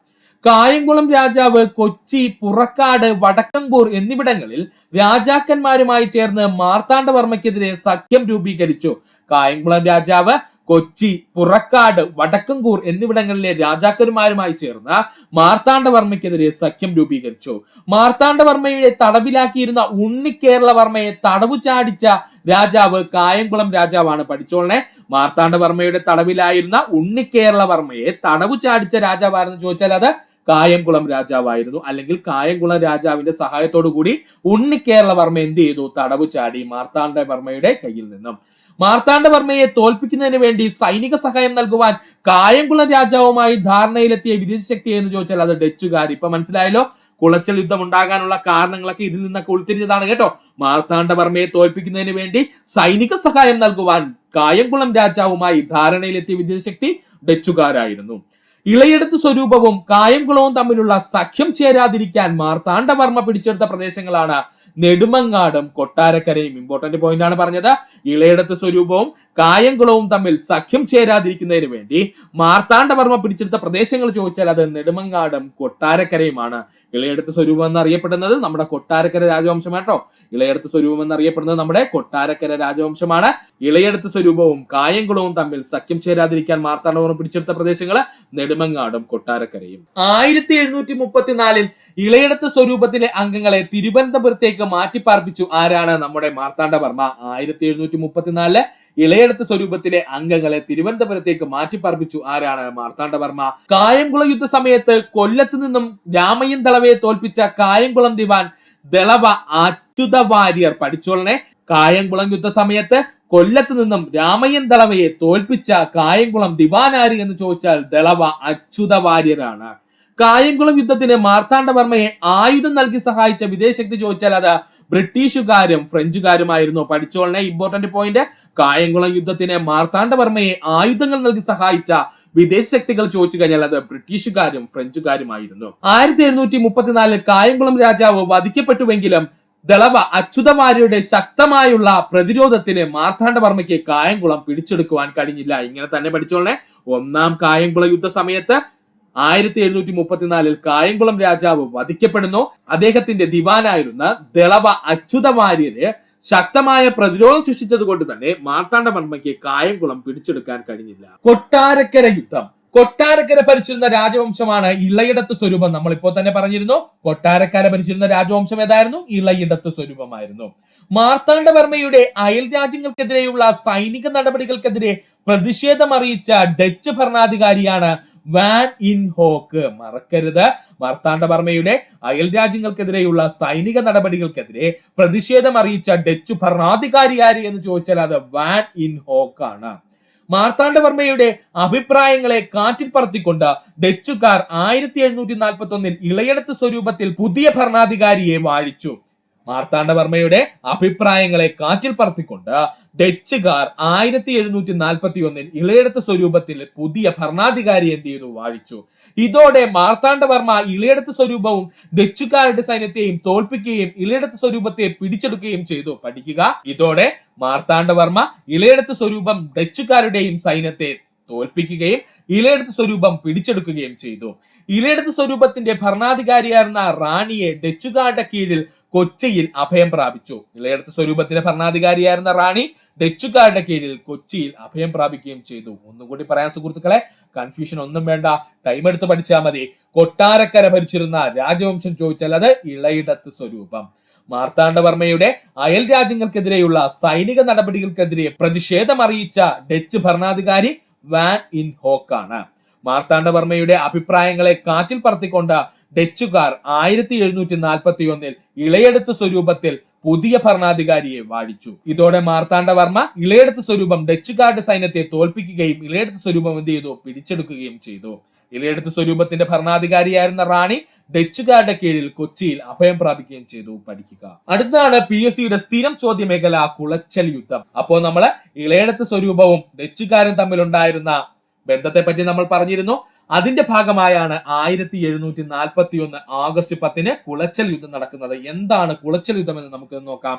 കായംകുളം രാജാവ് കൊച്ചി, പുറക്കാട്, വടക്കംകൂർ എന്നിവിടങ്ങളിൽ രാജാക്കന്മാരുമായി ചേർന്ന് മാർത്താണ്ഡവർമ്മയ്ക്കെതിരെ സഖ്യം രൂപീകരിച്ചു. കായംകുളം രാജാവ് കൊച്ചി, പുറക്കാട്, വടക്കംകൂർ എന്നിവിടങ്ങളിലെ രാജാക്കന്മാരുമായി ചേർന്ന് മാർത്താണ്ഡവർമ്മയ്ക്കെതിരെ സഖ്യം രൂപീകരിച്ചു. മാർത്താണ്ഡവർമ്മയുടെ തടവിലാക്കിയിരുന്ന ഉണ്ണിക്കേരളവർമ്മയെ തടവു ചാടിച്ച രാജാവ് കായംകുളം രാജാവാണ്. പഠിച്ചോളനെ. മാർത്താണ്ഡവർമ്മയുടെ തടവിലായിരുന്ന ഉണ്ണിക്കേരളവർമ്മയെ തടവു ചാടിച്ച രാജാവാണെന്ന് ചോദിച്ചാൽ അത് കായംകുളം രാജാവായിരുന്നു. അല്ലെങ്കിൽ കായംകുളം രാജാവിന്റെ സഹായത്തോടു കൂടി ഉണ്ണിക്കേരളവർമ്മ എന്ത് ചെയ്തു? തടവു ചാടി മാർത്താണ്ഡവർമ്മയുടെ കയ്യിൽ നിന്നും. മാർത്താണ്ഡവർമ്മയെ തോൽപ്പിക്കുന്നതിന് വേണ്ടി സൈനിക സഹായം നൽകുവാൻ കായംകുളം രാജാവുമായി ധാരണയിലെത്തിയ വിദേശ ശക്തി എന്ന് ചോദിച്ചാൽ അത് ഡച്ചുകാർ. ഇപ്പൊ മനസ്സിലായല്ലോ കുളച്ചൽ യുദ്ധം ഉണ്ടാകാനുള്ള കാരണങ്ങളൊക്കെ ഇതിൽ നിന്നൊക്കെ ഉൾത്തിരിഞ്ഞതാണ് കേട്ടോ. മാർത്താണ്ഡവർമ്മയെ തോൽപ്പിക്കുന്നതിന് വേണ്ടി സൈനിക സഹായം നൽകുവാൻ കായംകുളം രാജാവുമായി ധാരണയിലെത്തിയ വിദേശ ശക്തി ഡച്ചുകാരായിരുന്നു. ഇളയെടുത്ത് സ്വരൂപവും കായംകുളവും തമ്മിലുള്ള സഖ്യം ചേരാതിരിക്കാൻ മാർത്താണ്ഡവർമ്മ പിടിച്ചെടുത്ത പ്രദേശങ്ങളാണ് നെടുമങ്ങാടും കൊട്ടാരക്കരയും. ഇമ്പോർട്ടന്റ് പോയിന്റ് ആണ് പറഞ്ഞത്. ഇളയെടുത്ത് സ്വരൂപവും കായംകുളവും തമ്മിൽ സഖ്യം ചേരാതിരിക്കുന്നതിന് വേണ്ടി മാർത്താണ്ഡവർമ്മ പിടിച്ചെടുത്ത പ്രദേശങ്ങൾ ചോദിച്ചാൽ അത് നെടുമങ്ങാടും കൊട്ടാരക്കരയുമാണ്. ഇളയെടുത്ത് സ്വരൂപം എന്നറിയപ്പെടുന്നത് നമ്മുടെ കൊട്ടാരക്കര രാജവംശമാണ് കേട്ടോ. ഇളയെടുത്ത് സ്വരൂപം എന്നറിയപ്പെടുന്നത് നമ്മുടെ കൊട്ടാരക്കര രാജവംശമാണ്. ഇളയെടുത്ത് സ്വരൂപവും കായംകുളവും തമ്മിൽ സഖ്യം ചേരാതിരിക്കാൻ മാർത്താണ്ഡവർമ്മ പിടിച്ചെടുത്ത പ്രദേശങ്ങൾ നെടുമങ്ങാടും കൊട്ടാരക്കരയും. 1734 ഇളയെടുത്ത് സ്വരൂപത്തിലെ അംഗങ്ങളെ തിരുവനന്തപുരത്തേക്ക് മാറ്റിപ്പാർപ്പിച്ചു. ആരാണ്? നമ്മുടെ മാർത്താണ്ഡവർമ്മ. 1734 ഇളയെടുത്ത് സ്വരൂപത്തിലെ അംഗങ്ങളെ തിരുവനന്തപുരത്തേക്ക് മാറ്റിപ്പാർപ്പിച്ചു. ആരാണ്? മാർത്താണ്ഡവർമ്മ. കായംകുളം യുദ്ധ സമയത്ത് കൊല്ലത്ത് നിന്നും രാമയ്യൻ ദളവയെ തോൽപ്പിച്ച കായംകുളം ദിവാൻ ദളവ അച്യുത വാര്യർ. പഠിച്ചോളനെ. കായംകുളം യുദ്ധ സമയത്ത് കൊല്ലത്ത് നിന്നും രാമയ്യൻ ദളവയെ തോൽപ്പിച്ച കായംകുളം ദിവാനാര് എന്ന് ചോദിച്ചാൽ ദളവ അച്യുത വാര്യരാണ്. കായംകുളം യുദ്ധത്തിന് മാർത്താണ്ഡവർമ്മയെ ആയുധം നൽകി സഹായിച്ച വിദേശശക്തി ചോദിച്ചാൽ അത് ബ്രിട്ടീഷുകാരും ഫ്രഞ്ചുകാരുമായിരുന്നു. പഠിച്ചോളനെ. Important point. കായംകുളം യുദ്ധത്തിന് മാർത്താണ്ഡവർമ്മയെ ആയുധങ്ങൾ നൽകി സഹായിച്ച വിദേശ ശക്തികൾ ചോദിച്ചു കഴിഞ്ഞാൽ അത് ബ്രിട്ടീഷുകാരും ഫ്രഞ്ചുകാരുമായിരുന്നു. 1734 കായംകുളം രാജാവ് വധിക്കപ്പെട്ടുവെങ്കിലും ദളവ അച്യുതവാര്യരുടെ ശക്തമായുള്ള പ്രതിരോധത്തിന് മാർത്താണ്ഡവർമ്മയ്ക്ക് കായംകുളം പിടിച്ചെടുക്കുവാൻ കഴിഞ്ഞില്ല. ഇങ്ങനെ തന്നെ പഠിച്ചോളനെ. ഒന്നാം കായംകുളം യുദ്ധ സമയത്ത് 1734 കായംകുളം രാജാവ് വധിക്കപ്പെടുന്നു. അദ്ദേഹത്തിന്റെ ദിവാനായിരുന്ന ദളവ അച്യുതവാര്യര് ശക്തമായ പ്രതിരോധം സൃഷ്ടിച്ചത് കൊണ്ട് തന്നെ മാർത്താണ്ഡവർമ്മയ്ക്ക് കായംകുളം പിടിച്ചെടുക്കാൻ കഴിഞ്ഞില്ല. കൊട്ടാരക്കര യുദ്ധം. കൊട്ടാരക്കര ഭരിച്ചിരുന്ന രാജവംശമാണ് ഇളയിടത്ത് സ്വരൂപം. നമ്മൾ ഇപ്പോൾ തന്നെ പറഞ്ഞിരുന്നു. കൊട്ടാരക്കര ഭരിച്ചിരുന്ന രാജവംശം ഏതായിരുന്നു? ഇളയിടത്ത് സ്വരൂപമായിരുന്നു. മാർത്താണ്ഡവർമ്മയുടെ അയൽ രാജ്യങ്ങൾക്കെതിരെയുള്ള സൈനിക നടപടികൾക്കെതിരെ പ്രതിഷേധം അറിയിച്ച ഡച്ച് ഭരണാധികാരിയാണ് വാൻ ഇൻ ഹോക്ക്. മറക്കരുത്, മാർത്താണ്ഡവർമ്മയുടെ അയൽ രാജ്യങ്ങൾക്കെതിരെയുള്ള സൈനിക നടപടികൾക്കെതിരെ പ്രതിഷേധം അറിയിച്ച ഡച്ച് ഭരണാധികാരി ആര് എന്ന് ചോദിച്ചാൽ അത് വാൻ ഇൻ ഹോക്ക് ആണ്. മാർത്താണ്ഡവർമ്മയുടെ അഭിപ്രായങ്ങളെ കാറ്റിൽ പറത്തിക്കൊണ്ട് ഡച്ചുകാർ 1741 ഇളയടത്ത് സ്വരൂപത്തിൽ പുതിയ ഭരണാധികാരിയെ വാഴിച്ചു. മാർത്താണ്ഡവർമ്മയുടെ അഭിപ്രായങ്ങളെ കാറ്റിൽ പറത്തിക്കൊണ്ട് ഡച്ചുകാർ 1741 ഇളയടത്ത് സ്വരൂപത്തിൽ പുതിയ ഭരണാധികാരി എന്ത് ചെയ്തു? വാഴിച്ചു. ഇതോടെ മാർത്താണ്ഡവർമ്മ ഇളയടത്ത് സ്വരൂപവും ഡച്ചുകാരുടെ സൈന്യത്തെയും തോൽപ്പിക്കുകയും ഇളയടത്ത് സ്വരൂപത്തെ പിടിച്ചെടുക്കുകയും ചെയ്തു. പഠിക്കുക, ഇതോടെ മാർത്താണ്ഡവർമ്മ ഇളയടത്ത് സ്വരൂപം ഡച്ചുകാരുടെയും സൈന്യത്തെ തോൽപ്പിക്കുകയും ഇളയടത്ത് സ്വരൂപം പിടിച്ചെടുക്കുകയും ചെയ്തു. ഇളയടത്ത് സ്വരൂപത്തിന്റെ ഭരണാധികാരിയായിരുന്ന റാണിയെ ഡച്ചുകാരുടെ കീഴിൽ കൊച്ചിയിൽ അഭയം പ്രാപിച്ചു. ഇളയടത്ത് സ്വരൂപത്തിന്റെ ഭരണാധികാരിയായിരുന്ന റാണി ഡച്ചുകാരുടെ കീഴിൽ കൊച്ചിയിൽ അഭയം പ്രാപിക്കുകയും ചെയ്തു. ഒന്നുകൂടി പറയാൻ സുഹൃത്തുക്കളെ, കൺഫ്യൂഷൻ ഒന്നും വേണ്ട, ടൈം എടുത്ത് പഠിച്ചാൽ മതി. കൊട്ടാരക്കര ഭരിച്ചിരുന്ന രാജവംശം ചോദിച്ചാൽ അത് ഇളയിടത്ത് സ്വരൂപം. മാർത്താണ്ഡവർമ്മയുടെ അയൽ രാജ്യങ്ങൾക്കെതിരെയുള്ള സൈനിക നടപടികൾക്കെതിരെ പ്രതിഷേധം അറിയിച്ച ഡച്ച് ഭരണാധികാരി വാൻ ഇൻ ഹോക്ക് ആണ്. മാർത്താണ്ഡവർമ്മയുടെ അഭിപ്രായങ്ങളെ കാറ്റിൽ പറത്തിക്കൊണ്ട് ഡച്ചുകാർ 1741 ഇളയടത്ത് സ്വരൂപത്തിൽ പുതിയ ഭരണാധികാരിയെ വാഴിച്ചു. ഇതോടെ മാർത്താണ്ഡവർമ്മ ഇളയടത്ത് സ്വരൂപം ഡച്ചുകാരുടെ സൈന്യത്തെ തോൽപ്പിക്കുകയും ഇളയടത്ത് സ്വരൂപം എന്ത് ചെയ്തു? പിടിച്ചെടുക്കുകയും ചെയ്തു. ഇളയടത്ത് സ്വരൂപത്തിന്റെ ഭരണാധികാരിയായിരുന്ന റാണി ഡച്ചുകാരുടെ കീഴിൽ കൊച്ചിയിൽ അഭയം പ്രാപിക്കുകയും ചെയ്തു. പഠിക്കുക. അടുത്താണ് PSCയുടെ സ്ഥിരം ചോദ്യ മേഖല കുളച്ചൽ യുദ്ധം. അപ്പോൾ നമ്മള് ഇളയടത്ത് സ്വരൂപവും ഡച്ചുകാരും തമ്മിലുണ്ടായിരുന്ന ബന്ധത്തെ പറ്റി നമ്മൾ പറഞ്ഞിരുന്നു. അതിന്റെ ഭാഗമായാണ് 1741 ഓഗസ്റ്റ് 10 കുളച്ചൽ യുദ്ധം നടക്കുന്നത്. എന്താണ് കുളച്ചൽ യുദ്ധം എന്ന് നമുക്ക് നോക്കാം.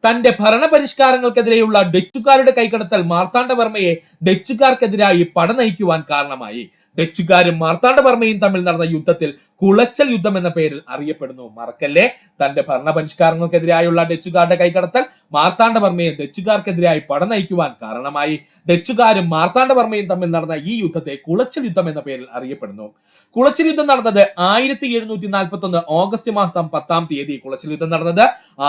തന്റെ ഭരണപരിഷ്കാരങ്ങൾക്കെതിരെയുള്ള ഡച്ചുകാരുടെ കൈകടത്തൽ മാർത്താണ്ഡവർമ്മയെ ഡച്ചുകാർക്കെതിരായി പട നയിക്കുവാൻ കാരണമായി. ഡച്ചുകാരും മാർത്താണ്ഡവർമ്മയും തമ്മിൽ നടന്ന യുദ്ധത്തിൽ കുളച്ചൽ യുദ്ധം എന്ന പേരിൽ അറിയപ്പെടുന്നു. മറക്കല്ലേ, തന്റെ ഭരണപരിഷ്കാരങ്ങൾക്കെതിരായുള്ള ഡച്ചുകാരുടെ കൈകടത്തൽ മാർത്താണ്ഡവർമ്മയെ ഡച്ചുകാർക്കെതിരായി പട നയിക്കുവാൻ കാരണമായി. ഡച്ചുകാരും മാർത്താണ്ഡവർമ്മയും തമ്മിൽ നടന്ന ഈ യുദ്ധത്തെ കുളച്ചൽ യുദ്ധം എന്ന പേരിൽ അറിയപ്പെടുന്നു. കുളച്ചൽ യുദ്ധം നടന്നത് 1741 ഓഗസ്റ്റ് മാസം 10-ാം തീയതി. കുളച്ചൽ യുദ്ധം നടന്നത്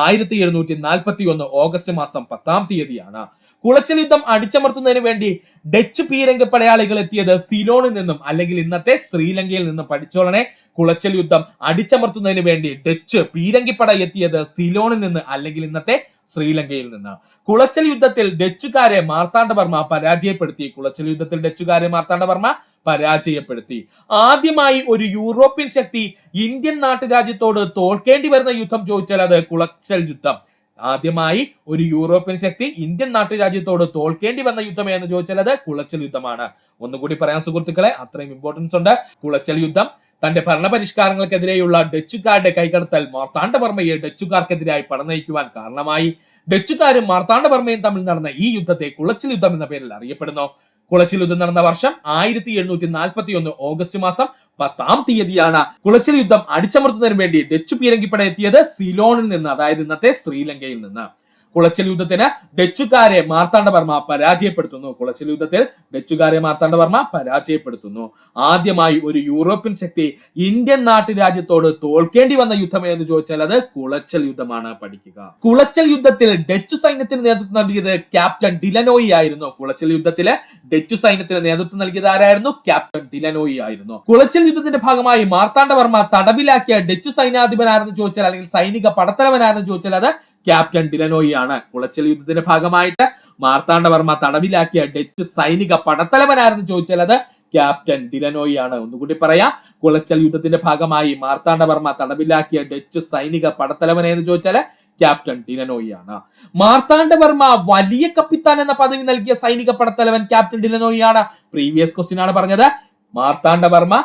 1741 ഓഗസ്റ്റ് മാസം 10-ാം തീയതിയാണ്. കുളച്ചൽ യുദ്ധം അടിച്ചമർത്തുന്നതിന് വേണ്ടി ഡച്ച് പീരങ്കി പടയാളികൾ എത്തിയത് സിലോണിൽ നിന്നും അല്ലെങ്കിൽ ഇന്നത്തെ ശ്രീലങ്കയിൽ നിന്നും. പഠിച്ചോളനെ, കുളച്ചൽ യുദ്ധം അടിച്ചമർത്തുന്നതിന് വേണ്ടി ഡച്ച് പീരങ്കിപ്പട എത്തിയത് സിലോണിൽ നിന്ന് അല്ലെങ്കിൽ ഇന്നത്തെ ശ്രീലങ്കയിൽ നിന്ന്. കുളച്ചൽ യുദ്ധത്തിൽ ഡച്ചുകാരെ മാർത്താണ്ഡവർമ്മ പരാജയപ്പെടുത്തി. കുളച്ചൽ യുദ്ധത്തിൽ ഡച്ചുകാരെ മാർത്താണ്ഡവർമ്മ പരാജയപ്പെടുത്തി. ആദ്യമായി ഒരു യൂറോപ്യൻ ശക്തി ഇന്ത്യൻ നാട്ടുരാജ്യത്തോട് തോൽക്കേണ്ടി വരുന്ന യുദ്ധം ചോദിച്ചാൽ അത് കുളച്ചൽ യുദ്ധം. ആദ്യമായി ഒരു യൂറോപ്യൻ ശക്തി ഇന്ത്യൻ നാട്ടുരാജ്യത്തോട് തോൽക്കേണ്ടി വന്ന യുദ്ധം എന്ന് ചോദിച്ചാൽ അത് കുളച്ചൽ യുദ്ധമാണ്. ഒന്നുകൂടി പറയാൻ സുഹൃത്തുക്കളെ, അത്രയും ഇമ്പോർട്ടൻസ് ഉണ്ട്. കുളച്ചൽ യുദ്ധം തന്റെ ഭരണപരിഷ്കാരങ്ങൾക്കെതിരെയുള്ള ഡച്ചുകാരുടെ കൈകടത്തൽ മാർത്താണ്ഡവർമ്മയെ ഡച്ചുകാർക്കെതിരായി പട നയിക്കുവാൻ കാരണമായി. ഡച്ചുകാരും മാർത്താണ്ഡവർമ്മയും തമ്മിൽ നടന്ന ഈ യുദ്ധത്തെ കുളച്ചൽ യുദ്ധം എന്ന പേരിൽ അറിയപ്പെടുന്നു. കുളച്ചൽ യുദ്ധം നടന്ന വർഷം 1741 ഓഗസ്റ്റ് മാസം 10-ാം തീയതിയാണ്. കുളച്ചൽ യുദ്ധം അടിച്ചമർത്തുന്നതിന് വേണ്ടി ഡച്ച് പീരങ്കിപ്പട എത്തിയത് സിലോണിൽ നിന്ന്, അതായത് ഇന്നത്തെ ശ്രീലങ്കയിൽ നിന്ന്. കുളച്ചൽ യുദ്ധത്തിന് ഡച്ചുകാരെ മാർത്താണ്ഡവർമ്മ പരാജയപ്പെടുത്തുന്നു. കുളച്ചൽ യുദ്ധത്തിൽ ഡച്ചുകാരെ മാർത്താണ്ഡവർമ്മ പരാജയപ്പെടുത്തുന്നു. ആദ്യമായി ഒരു യൂറോപ്യൻ ശക്തി ഇന്ത്യൻ നാട്ടുരാജ്യത്തോട് തോൽക്കേണ്ടി വന്ന യുദ്ധം എന്ന് ചോദിച്ചാൽ അത് കുളച്ചൽ യുദ്ധമാണ്. പഠിക്കുക. കുളച്ചൽ യുദ്ധത്തിൽ ഡച്ചു സൈന്യത്തിന് നേതൃത്വം നൽകിയത് ക്യാപ്റ്റൻ ഡിലനോയി ആയിരുന്നു. കുളച്ചൽ യുദ്ധത്തില് ഡച്ചു സൈന്യത്തിന് നേതൃത്വം നൽകിയത് ആരായിരുന്നു? ക്യാപ്റ്റൻ ഡിലനോയി ആയിരുന്നു. കുളച്ചൽ യുദ്ധത്തിന്റെ ഭാഗമായി മാർത്താണ്ഡവർമ്മ തടവിലാക്കിയ ഡച്ചു സൈന്യാധിപനാരെന്ന് ചോദിച്ചാൽ അല്ലെങ്കിൽ സൈനിക പടത്തലവനാരെന്ന് ചോദിച്ചാൽ അത് ക്യാപ്റ്റൻ ഡിലനോയി ആണ്. കുളച്ചൽ യുദ്ധത്തിന്റെ ഭാഗമായിട്ട് മാർത്താണ്ഡവർമ്മ തടവിലാക്കിയ ഡച്ച് സൈനിക പടത്തലവനാരെന്ന് ചോദിച്ചാൽ അത് ക്യാപ്റ്റൻ ഡിലനോയി ആണ്. ഒന്നുകൂടി പറയാം, കുളച്ചൽ യുദ്ധത്തിന്റെ ഭാഗമായി മാർത്താണ്ഡവർമ്മ തടവിലാക്കിയ ഡച്ച് സൈനിക പടത്തലവനെ എന്ന് ചോദിച്ചാൽ ക്യാപ്റ്റൻ ഡിലനോയി ആണ്. മാർത്താണ്ഡവർമ്മ വലിയ കപ്പിത്താൻ എന്ന പദവി നൽകിയ സൈനിക പടത്തലവൻ ക്യാപ്റ്റൻ ഡിലനോയി ആണ്. പ്രീവിയസ് ക്വസ്റ്റ്യൻ ആണ് പറഞ്ഞത്. മാർത്താണ്ഡവർമ്മ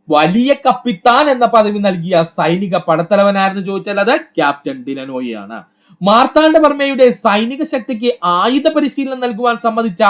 വലിയ കപ്പിത്താൻ എന്ന പദവി നൽകിയ സൈനിക പടത്തലവനാരെന്ന് ചോദിച്ചാൽ അത് ക്യാപ്റ്റൻ ഡിലനോയി ആണ്. മാർത്താണ്ഡവർമ്മയുടെ സൈനിക ശക്തിക്ക് ആയുധ പരിശീലനം നൽകുവാൻ സമ്മതിച്ച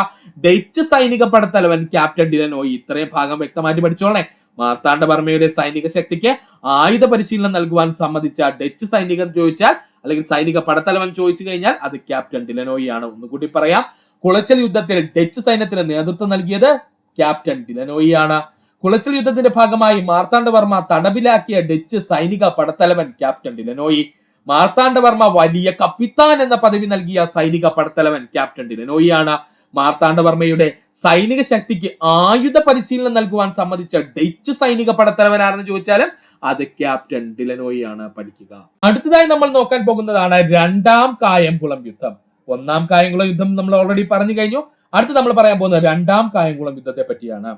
ഡച്ച് സൈനിക പടത്തലവൻ ക്യാപ്റ്റൻ ഡിലനോയി. ഇത്രയും ഭാഗം വ്യക്തമായിട്ട് പഠിച്ചോളേ. മാർത്താണ്ഡവർമ്മയുടെ സൈനിക ശക്തിക്ക് ആയുധ പരിശീലനം നൽകുവാൻ സമ്മതിച്ച ഡച്ച് സൈനികൻ ചോദിച്ചാൽ അല്ലെങ്കിൽ സൈനിക പടത്തലവൻ ചോദിച്ചു കഴിഞ്ഞാൽ അത് ക്യാപ്റ്റൻ ഡിലനോയി ആണ്. ഒന്നുകൂടി പറയാം, കുളച്ചൽ യുദ്ധത്തിൽ ഡച്ച് സൈന്യത്തിന് നേതൃത്വം നൽകിയത് ക്യാപ്റ്റൻ ഡിലനോയി ആണ്. കുളച്ചൽ യുദ്ധത്തിന്റെ ഭാഗമായി മാർത്താണ്ഡവർമ്മ തടവിലാക്കിയ ഡച്ച് സൈനിക പടത്തലവൻ ക്യാപ്റ്റൻ ഡിലനോയി. മാർത്താണ്ഡവർമ്മ വലിയ കപ്പിത്താൻ എന്ന പദവി നൽകിയ സൈനിക പടത്തലവൻ ക്യാപ്റ്റൻ ഡിലനോയി ആണ്. മാർത്താണ്ഡവർമ്മയുടെ സൈനിക ശക്തിക്ക് ആയുധ പരിശീലനം നൽകുവാൻ സമ്മതിച്ച ഡച്ച് സൈനിക പടത്തലവനാരെന്ന് ചോദിച്ചാലും അത് ക്യാപ്റ്റൻ ഡിലനോയി ആണ്. പഠിക്കുക. അടുത്തതായി നമ്മൾ നോക്കാൻ പോകുന്നതാണ് രണ്ടാം കായംകുളം യുദ്ധം. ഒന്നാം കായംകുളം യുദ്ധം നമ്മൾ ഓൾറെഡി പറഞ്ഞു കഴിഞ്ഞു. അടുത്ത് നമ്മൾ പറയാൻ പോകുന്നത് രണ്ടാം കായംകുളം യുദ്ധത്തെ പറ്റിയാണ്.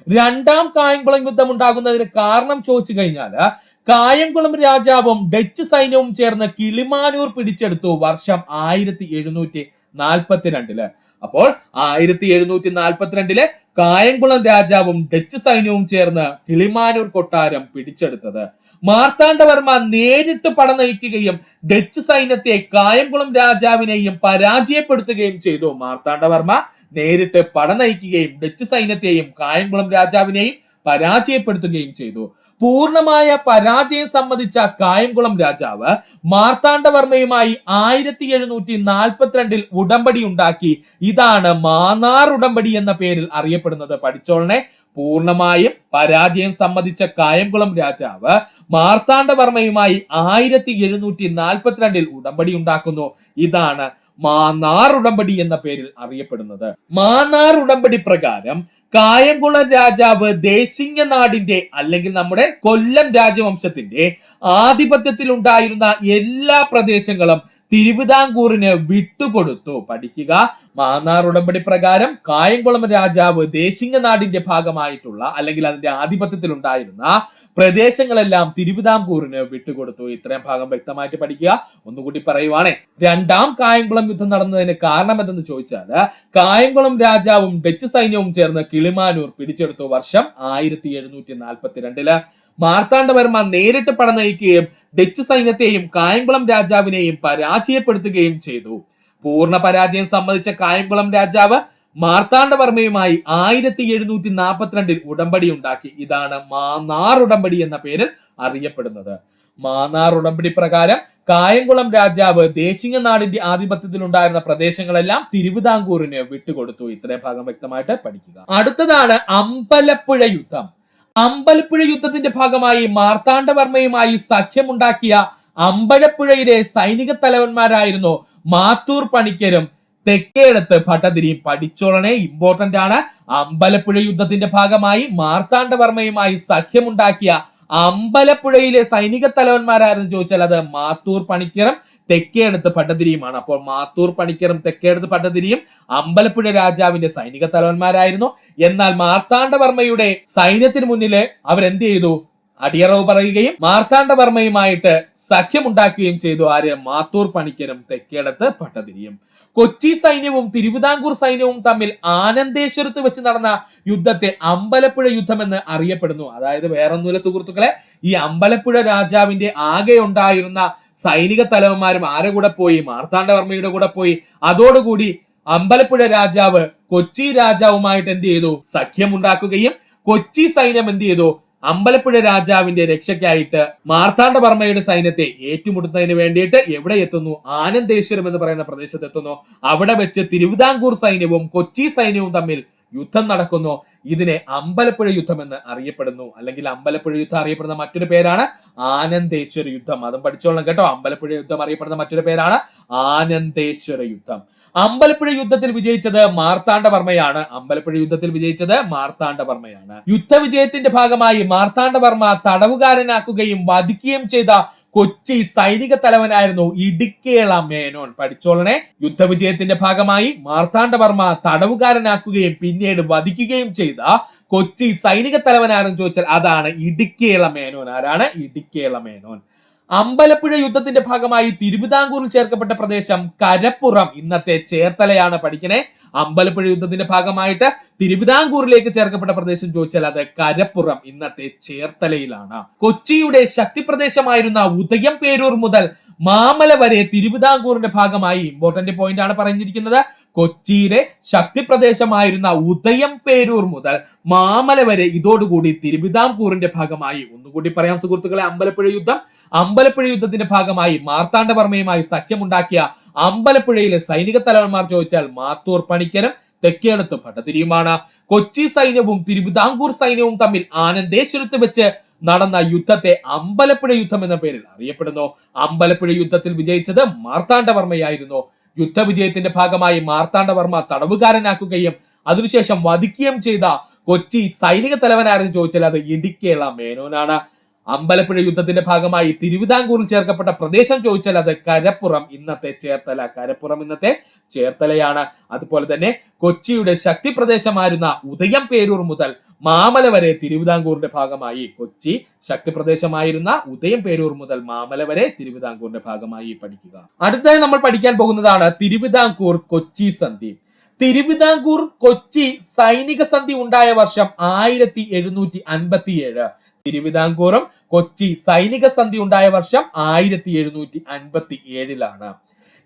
രണ്ടാം കായംകുളം യുദ്ധം ഉണ്ടാകുന്നതിന് കാരണം ചോദിച്ചു കഴിഞ്ഞാൽ കായംകുളം രാജാവും ഡച്ച് സൈന്യവും ചേർന്ന് കിളിമാനൂർ പിടിച്ചെടുത്തു വർഷം 1742. അപ്പോൾ 1742 കായംകുളം രാജാവും ഡച്ച് സൈന്യവും ചേർന്ന് കിളിമാനൂർ കൊട്ടാരം പിടിച്ചെടുത്തത്. മാർത്താണ്ഡവർമ്മ നേരിട്ട് പട നയിക്കുകയും ഡച്ച് സൈന്യത്തെ കായംകുളം രാജാവിനെയും പരാജയപ്പെടുത്തുകയും ചെയ്തു. മാർത്താണ്ഡവർമ്മ നേരിട്ട് പട നയിക്കുകയും ഡച്ച് സൈന്യത്തെയും കായംകുളം രാജാവിനെയും പരാജയപ്പെടുത്തുകയും ചെയ്തു. പൂർണ്ണമായ പരാജയം സമ്മതിച്ച കായംകുളം രാജാവ് മാർത്താണ്ഡവർമ്മയുമായി 1742 ഉടമ്പടി ഉണ്ടാക്കി. ഇതാണ് മാന്നാർ ഉടമ്പടി എന്ന പേരിൽ അറിയപ്പെടുന്നത്. പഠിച്ചോളനെ. പൂർണ്ണമായും പരാജയം സമ്മതിച്ച കായംകുളം രാജാവ് മാർത്താണ്ഡവർമ്മയുമായി 1742 ഉടമ്പടി ഉണ്ടാക്കുന്നു. ഇതാണ് മാന്നാർ ഉടമ്പടി എന്ന പേരിൽ അറിയപ്പെടുന്നത്. മാന്നാർ ഉടമ്പടി പ്രകാരം കായംകുളം രാജാവ് ദേശിങ്ങനാടിന്റെ അല്ലെങ്കിൽ നമ്മുടെ കൊല്ലം രാജവംശത്തിന്റെ ആധിപത്യത്തിൽ ഉണ്ടായിരുന്ന എല്ലാ പ്രദേശങ്ങളും തിരുവിതാംകൂറിന് വിട്ടുകൊടുത്തു. പഠിക്കുക. മാന്നാർ ഉടമ്പടി പ്രകാരം കായംകുളം രാജാവ് ദേശിങ്ങനാടിന്റെ ഭാഗമായിട്ടുള്ള അല്ലെങ്കിൽ അതിന്റെ ആധിപത്യത്തിൽ ഉണ്ടായിരുന്ന പ്രദേശങ്ങളെല്ലാം തിരുവിതാംകൂറിന് വിട്ടുകൊടുത്തു. ഇത്രയും ഭാഗം വ്യക്തമായിട്ട് പഠിക്കുക. ഒന്നുകൂടി പറയുവാണേ, രണ്ടാം കായംകുളം യുദ്ധം നടന്നതിന് കാരണം എന്തെന്ന് ചോദിച്ചാൽ കായംകുളം രാജാവും ഡച്ച് സൈന്യവും ചേർന്ന് കിളിമാനൂർ പിടിച്ചെടുത്തു വർഷം 1742. മാർത്താണ്ഡവർമ്മ നേരിട്ട് പട നയിക്കുകയും ഡച്ച് സൈന്യത്തെയും കായംകുളം രാജാവിനെയും പരാജയപ്പെടുത്തുകയും ചെയ്തു. പൂർണ്ണ പരാജയം സമ്മതിച്ച കായംകുളം രാജാവ് മാർത്താണ്ഡവർമ്മയുമായി 1742 ഉടമ്പടി ഉണ്ടാക്കി. ഇതാണ് മാന്നാർ ഉടമ്പടി എന്ന പേരിൽ അറിയപ്പെടുന്നത്. മാന്നാർ ഉടമ്പടി പ്രകാരം കായംകുളം രാജാവ് ദേശിങ്ങനാടിന്റെ ആധിപത്യത്തിൽ ഉണ്ടായിരുന്ന പ്രദേശങ്ങളെല്ലാം തിരുവിതാംകൂറിന് വിട്ടുകൊടുത്തു. ഇത്രയും ഭാഗം വ്യക്തമായിട്ട് പഠിക്കുക. അടുത്തതാണ് അമ്പലപ്പുഴ യുദ്ധം. അമ്പലപ്പുഴ യുദ്ധത്തിന്റെ ഭാഗമായി മാർത്താണ്ഡവർമ്മയുമായി സഖ്യമുണ്ടാക്കിയ അമ്പലപ്പുഴയിലെ സൈനിക തലവന്മാരായിരുന്നു മാത്തൂർ പണിക്കരും തെക്കേടത്ത് ഭട്ടതിരിയും. പഠിച്ചോളനെ. ഇമ്പോർട്ടന്റ് ആണ്. അമ്പലപ്പുഴ യുദ്ധത്തിന്റെ ഭാഗമായി മാർത്താണ്ഡവർമ്മയുമായി സഖ്യമുണ്ടാക്കിയ അമ്പലപ്പുഴയിലെ സൈനിക തലവന്മാരായിരുന്നു ചോദിച്ചാൽ അത് മാത്തൂർ പണിക്കരും തെക്കേടത്ത് ഭട്ടതിരിയുമാണ്. അപ്പോൾ മാത്തൂർ പണിക്കരും തെക്കേടത്ത് ഭട്ടതിരിയും അമ്പലപ്പുഴ രാജാവിന്റെ സൈനിക തലവന്മാരായിരുന്നു. എന്നാൽ മാർത്താണ്ഡവർമ്മയുടെ സൈന്യത്തിന് മുന്നില് അവരെന്ത് ചെയ്തു? അടിയറവ് പറയുകയും മാർത്താണ്ഡവർമ്മയുമായിട്ട് സഖ്യമുണ്ടാക്കുകയും ചെയ്തു. ആര്? മാത്തൂർ പണിക്കരും തെക്കേടത്ത് ഭട്ടതിരിയും. കൊച്ചി സൈന്യവും തിരുവിതാംകൂർ സൈന്യവും തമ്മിൽ ആനന്ദേശ്വരത്ത് വെച്ച് നടന്ന യുദ്ധത്തെ അമ്പലപ്പുഴ യുദ്ധം എന്ന് അറിയപ്പെടുന്നു. അതായത് വേറൊന്നുമില്ല സുഹൃത്തുക്കളെ, ഈ അമ്പലപ്പുഴ രാജാവിന്റെ ആകെ ഉണ്ടായിരുന്ന സൈനിക തലവന്മാരും ആരെ കൂടെ പോയി? മാർത്താണ്ഡവർമ്മയുടെ കൂടെ പോയി. അതോടുകൂടി അമ്പലപ്പുഴ രാജാവ് കൊച്ചി രാജാവുമായിട്ട് എന്ത് ചെയ്തു? സഖ്യമുണ്ടാക്കുകയും കൊച്ചി സൈന്യം എന്ത് ചെയ്തു? അമ്പലപ്പുഴ രാജാവിന്റെ രക്ഷയ്ക്കായിട്ട് മാർത്താണ്ഡവർമ്മയുടെ സൈന്യത്തെ ഏറ്റുമുട്ടുന്നതിന് വേണ്ടിയിട്ട് എവിടെ എത്തുന്നു? ആനന്ദേശ്വരം എന്ന് പറയുന്ന പ്രദേശത്ത് എത്തുന്നു. അവിടെ വെച്ച് തിരുവിതാംകൂർ സൈന്യവും കൊച്ചി സൈന്യവും തമ്മിൽ യുദ്ധം നടക്കുന്നു. ഇതിനെ അമ്പലപ്പുഴ യുദ്ധം എന്ന് അറിയപ്പെടുന്നു. അല്ലെങ്കിൽ അമ്പലപ്പുഴ യുദ്ധം അറിയപ്പെടുന്ന മറ്റൊരു പേരാണ് ആനന്ദേശ്വര യുദ്ധം. അതും പഠിച്ചോളണം കേട്ടോ. അമ്പലപ്പുഴ യുദ്ധം അറിയപ്പെടുന്ന മറ്റൊരു പേരാണ് ആനന്ദേശ്വര യുദ്ധം. അമ്പലപ്പുഴ യുദ്ധത്തിൽ വിജയിച്ചത് മാർത്താണ്ഡവർമ്മയാണ്. അമ്പലപ്പുഴ യുദ്ധത്തിൽ വിജയിച്ചത് മാർത്താണ്ഡവർമ്മയാണ്. യുദ്ധവിജയത്തിന്റെ ഭാഗമായി മാർത്താണ്ഡവർമ്മ തടവുകാരനാക്കുകയും വധിക്കുകയും ചെയ്ത കൊച്ചി സൈനിക തലവനായിരുന്നു ഇടിക്കേള മേനോൻ. പഠിച്ചോളനെ. യുദ്ധവിജയത്തിന്റെ ഭാഗമായി മാർത്താണ്ഡവർമ്മ തടവുകാരനാക്കുകയും പിന്നീട് വധിക്കുകയും ചെയ്ത കൊച്ചി സൈനിക തലവനാരെന്ന് ചോദിച്ചാൽ അതാണ് ഇടിക്കേള മേനോൻ. ആരാണ്? ഇടിക്കേള മേനോൻ. അമ്പലപ്പുഴ യുദ്ധത്തിന്റെ ഭാഗമായി തിരുവിതാംകൂറിൽ ചേർക്കപ്പെട്ട പ്രദേശം കരപ്പുറം, ഇന്നത്തെ ചേർത്തലയാണ്. പഠിക്കണേ. അമ്പലപ്പുഴ യുദ്ധത്തിന്റെ ഭാഗമായിട്ട് തിരുവിതാംകൂറിലേക്ക് ചേർക്കപ്പെട്ട പ്രദേശം ചോദിച്ചാൽ അത് കരപ്പുറം, ഇന്നത്തെ ചേർത്തലയിലാണ്. കൊച്ചിയുടെ ശക്തി പ്രദേശമായിരുന്ന ഉദയംപേരൂർ മുതൽ മാമല വരെ തിരുവിതാംകൂറിന്റെ ഭാഗമായി. ഇമ്പോർട്ടന്റ് പോയിന്റ് ആണ് പറഞ്ഞിരിക്കുന്നത്. കൊച്ചിയുടെ ശക്തി പ്രദേശമായിരുന്ന ഉദയംപേരൂർ മുതൽ മാമല വരെ ഇതോടുകൂടി തിരുവിതാംകൂറിന്റെ ഭാഗമായി. ഒന്നുകൂടി പറയാം സുഹൃത്തുക്കളെ. അമ്പലപ്പുഴ യുദ്ധത്തിന്റെ ഭാഗമായി മാർത്താണ്ഡവർമ്മയുമായി സഖ്യമുണ്ടാക്കിയ അമ്പലപ്പുഴയിലെ സൈനിക തലവന്മാർ ചോദിച്ചാൽ മാത്തൂർ പണിക്കരും തെക്കേടത്ത് ഭട്ടതിരിയുമാണ്. കൊച്ചി സൈന്യവും തിരുവിതാംകൂർ സൈന്യവും തമ്മിൽ ആനന്ദേശ്വരത്ത് വെച്ച് നടന്ന യുദ്ധത്തെ അമ്പലപ്പുഴ യുദ്ധം എന്ന പേരിൽ അറിയപ്പെടുന്നു. അമ്പലപ്പുഴ യുദ്ധത്തിൽ വിജയിച്ചത് മാർത്താണ്ഡവർമ്മയായിരുന്നു. യുദ്ധവിജയത്തിന്റെ ഭാഗമായി മാർത്താണ്ഡവർമ്മ തടവുകാരനാക്കുകയും അതിനുശേഷം വധിക്കുകയും ചെയ്ത കൊച്ചി സൈനിക തലവനാരെന്ന് ചോദിച്ചാൽ അത് ഇടിക്കേള മേനോനാണ്. അമ്പലപ്പുഴ യുദ്ധത്തിന്റെ ഭാഗമായി തിരുവിതാംകൂറിൽ ചേർക്കപ്പെട്ട പ്രദേശം ചോദിച്ചാൽ അത് കരപ്പുറം, ഇന്നത്തെ ചേർത്തല. കരപ്പുറം ഇന്നത്തെ ചേർത്തലയാണ്. അതുപോലെ തന്നെ കൊച്ചിയുടെ ശക്തി പ്രദേശമായിരുന്ന ഉദയംപേരൂർ മുതൽ മാമല വരെ തിരുവിതാംകൂറിന്റെ ഭാഗമായി. കൊച്ചി ശക്തി പ്രദേശമായിരുന്ന ഉദയംപേരൂർ മുതൽ മാമല വരെ തിരുവിതാംകൂറിന്റെ ഭാഗമായി പഠിക്കുക. അടുത്തായി നമ്മൾ പഠിക്കാൻ പോകുന്നതാണ് തിരുവിതാംകൂർ കൊച്ചി സന്ധി. തിരുവിതാംകൂർ കൊച്ചി സൈനിക സന്ധി ഉണ്ടായ വർഷം 1757. തിരുവിതാംകൂറും കൊച്ചി സൈനിക സന്ധി ഉണ്ടായ വർഷം 1757.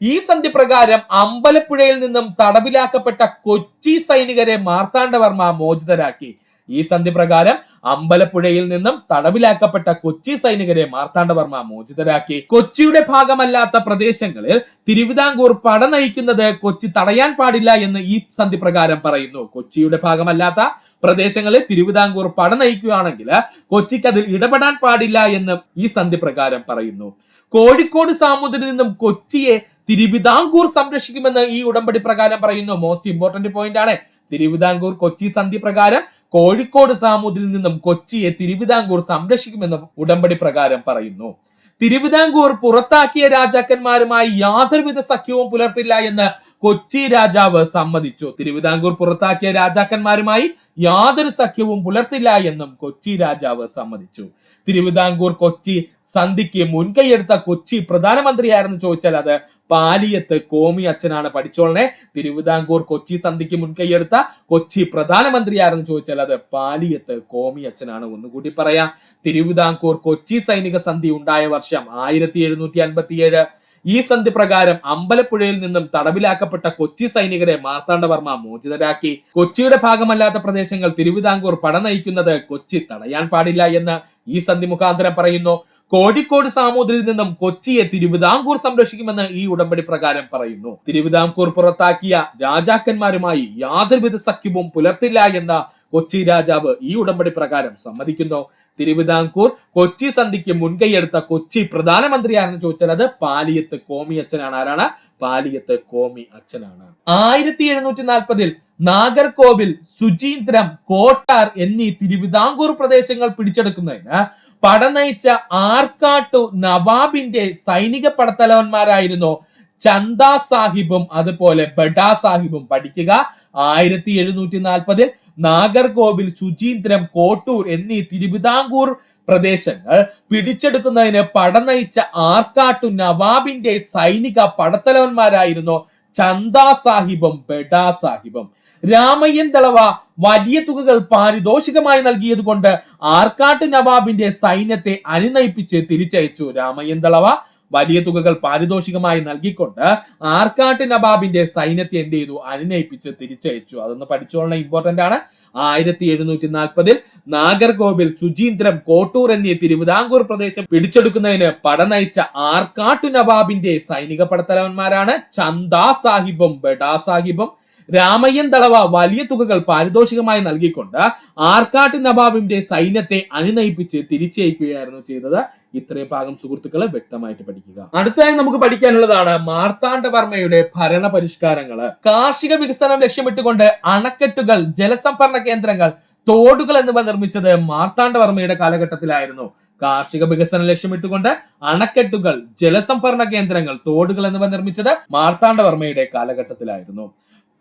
ഈ സന്ധി പ്രകാരം അമ്പലപ്പുഴയിൽ നിന്നും തടവിലാക്കപ്പെട്ട കൊച്ചി സൈനികരെ മാർത്താണ്ഡവർമ്മ മോചിതരാക്കി. ഈ സന്ധി പ്രകാരം അമ്പലപ്പുഴയിൽ നിന്നും തടവിലാക്കപ്പെട്ട കൊച്ചി സൈനികരെ മാർത്താണ്ഡവർമ്മ മോചിതരാക്കി. കൊച്ചിയുടെ ഭാഗമല്ലാത്ത പ്രദേശങ്ങളിൽ തിരുവിതാംകൂർ പട നയിക്കുന്നത് കൊച്ചി തടയാൻ പാടില്ല എന്ന് ഈ സന്ധി പ്രകാരം പറയുന്നു. കൊച്ചിയുടെ ഭാഗമല്ലാത്ത പ്രദേശങ്ങളിൽ തിരുവിതാംകൂർ പട നയിക്കുകയാണെങ്കിൽ കൊച്ചിക്ക് അതിൽ ഇടപെടാൻ പാടില്ല എന്ന് ഈ സന്ധി പ്രകാരം പറയുന്നു. കോഴിക്കോട് സാമുദ്രത്തിൽ നിന്നും കൊച്ചിയെ തിരുവിതാംകൂർ സംരക്ഷിക്കുമെന്ന് ഈ ഉടമ്പടി പ്രകാരം പറയുന്നു. മോസ്റ്റ് ഇമ്പോർട്ടന്റ് പോയിന്റ് ആണ്. തിരുവിതാംകൂർ കൊച്ചി സന്ധി പ്രകാരം കോഴിക്കോട് സാമുദ്രത്തിൽ നിന്നും കൊച്ചിയെ തിരുവിതാംകൂർ സംരക്ഷിക്കുമെന്ന് ഉടമ്പടി പ്രകാരം പറയുന്നു. തിരുവിതാംകൂർ പുറത്താക്കിയ രാജാക്കന്മാരുമായി യാതൊരുവിധ സഖ്യവും പുലർത്തില്ല എന്ന് കൊച്ചി രാജാവ് സമ്മതിച്ചു. തിരുവിതാംകൂർ പുറത്താക്കിയ രാജാക്കന്മാരുമായി യാതൊരു സഖ്യവും പുലർത്തില്ല എന്നും കൊച്ചി രാജാവ് സമ്മതിച്ചു. തിരുവിതാംകൂർ കൊച്ചി സന്ധിക്ക് മുൻകൈയെടുത്ത കൊച്ചി പ്രധാനമന്ത്രിയായിരുന്നു ചോദിച്ചാൽ അത് പാലിയത്ത് കോമി അച്ഛനാണ്. പഠിച്ചോളനെ. തിരുവിതാംകൂർ കൊച്ചി സന്ധിക്ക് മുൻകൈയെടുത്ത കൊച്ചി പ്രധാനമന്ത്രിയായിരുന്നു ചോദിച്ചാൽ അത് പാലിയത്ത് കോമി അച്ഛനാണ്. ഒന്നുകൂടി പറയാം. തിരുവിതാംകൂർ കൊച്ചി സൈനിക സന്ധി ഉണ്ടായ വർഷം 1757. ഈ സന്ധി പ്രകാരം അമ്പലപ്പുഴയിൽ നിന്നും തടവിലാക്കപ്പെട്ട കൊച്ചി സൈനികരെ മാർത്താണ്ഡവർമ്മ മോചിതരാക്കി. കൊച്ചിയുടെ ഭാഗമല്ലാത്ത പ്രദേശങ്ങൾ തിരുവിതാംകൂർ പട നയിക്കുന്നത് കൊച്ചി തടയാൻ പാടില്ല എന്ന് ഈ സന്ധി മുഖാന്തരം പറയുന്നു. കോഴിക്കോട് സാമുദ്രത്തിൽ നിന്നും കൊച്ചിയെ തിരുവിതാംകൂർ സംരക്ഷിക്കുമെന്ന് ഈ ഉടമ്പടി പ്രകാരം പറയുന്നു. തിരുവിതാംകൂർ പുറത്താക്കിയ രാജാക്കന്മാരുമായി യാതൊരുവിധ സഖ്യവും പുലർത്തില്ല എന്ന കൊച്ചി രാജാവ് ഈ ഉടമ്പടി പ്രകാരം സമ്മതിക്കുന്നു. തിരുവിതാംകൂർ കൊച്ചി സന്ധിക്ക് മുൻകൈയെടുത്ത കൊച്ചി പ്രധാനമന്ത്രിയാണെന്ന് ചോദിച്ചാൽ അത് പാലിയത്ത് കോമി അച്ഛനാണ്. ആരാണ്? പാലിയത്ത് കോമി അച്ഛനാണ്. 1740 നാഗർകോവിൽ, ശുചീന്ദ്രം, കോട്ടാർ എന്നീ തിരുവിതാംകൂർ പ്രദേശങ്ങൾ പിടിച്ചെടുക്കുന്നതിന് പട നയിച്ച ആർക്കാട്ടു നവാബിന്റെ സൈനിക പടത്തലവന്മാരായിരുന്നു ചന്ദാ സാഹിബും അതുപോലെ ബഡാ സാഹിബും. പഠിക്കുക. 1740 നാഗർകോവിൽ, ശുചീന്ദ്രം, കോട്ടൂർ എന്നീ തിരുവിതാംകൂർ പ്രദേശങ്ങൾ പിടിച്ചെടുക്കുന്നതിന് പട നയിച്ച ആർക്കാട്ടു നവാബിന്റെ സൈനിക പടത്തലവന്മാരായിരുന്നു ചന്ദാ സാഹിബും ബഡാ സാഹിബും. രാമയ്യൻ ദളവ വലിയ തുകകൾ പാരിതോഷികമായി നൽകിയത് കൊണ്ട് ആർക്കാട്ട് നവാബിന്റെ സൈന്യത്തെ അനുനയിപ്പിച്ച് തിരിച്ചയച്ചു. രാമയ്യൻ ദളവ വലിയ തുകകൾ പാരിതോഷികമായി നൽകിക്കൊണ്ട് ആർക്കാട്ട് നവാബിന്റെ സൈന്യത്തെ എന്ത് ചെയ്തു? അനുനയിപ്പിച്ച് തിരിച്ചയച്ചു. അതൊന്ന് പഠിച്ചോളണം, ഇമ്പോർട്ടന്റ് ആണ്. 1740 നാഗർകോവിൽ, ശുചീന്ദ്രം, കോട്ടൂർ എന്നീ തിരുവിതാംകൂർ പ്രദേശം പിടിച്ചെടുക്കുന്നതിന് പട നയിച്ച ആർക്കാട്ടു നവാബിന്റെ സൈനിക പടത്തലവന്മാരാണ് ചന്ദാ സാഹിബും ബഡാ സാഹിബും. രാമയ്യൻ ദളവ വലിയ തുകകൾ പാരിതോഷികമായി നൽകിക്കൊണ്ട് ആർക്കാട്ട് നവാബിന്റെ സൈന്യത്തെ അനുനയിപ്പിച്ച് തിരിച്ചയക്കുകയായിരുന്നു ചെയ്തത്. ഇത്രയും ഭാഗം സുഹൃത്തുക്കളെ വ്യക്തമായിട്ട് പഠിക്കുക. അടുത്തതായി നമുക്ക് പഠിക്കാനുള്ളതാണ് മാർത്താണ്ഡവർമ്മയുടെ ഭരണ പരിഷ്കാരങ്ങള്. കാർഷിക വികസനം ലക്ഷ്യമിട്ടുകൊണ്ട് അണക്കെട്ടുകൾ, ജലസംഭരണ കേന്ദ്രങ്ങൾ, തോടുകൾ എന്നിവ നിർമ്മിച്ചത് മാർത്താണ്ഡവർമ്മയുടെ കാലഘട്ടത്തിലായിരുന്നു. കാർഷിക വികസനം ലക്ഷ്യമിട്ടുകൊണ്ട് അണക്കെട്ടുകൾ, ജലസംഭരണ കേന്ദ്രങ്ങൾ, തോടുകൾ എന്നിവ നിർമ്മിച്ചത് മാർത്താണ്ഡവർമ്മയുടെ കാലഘട്ടത്തിലായിരുന്നു.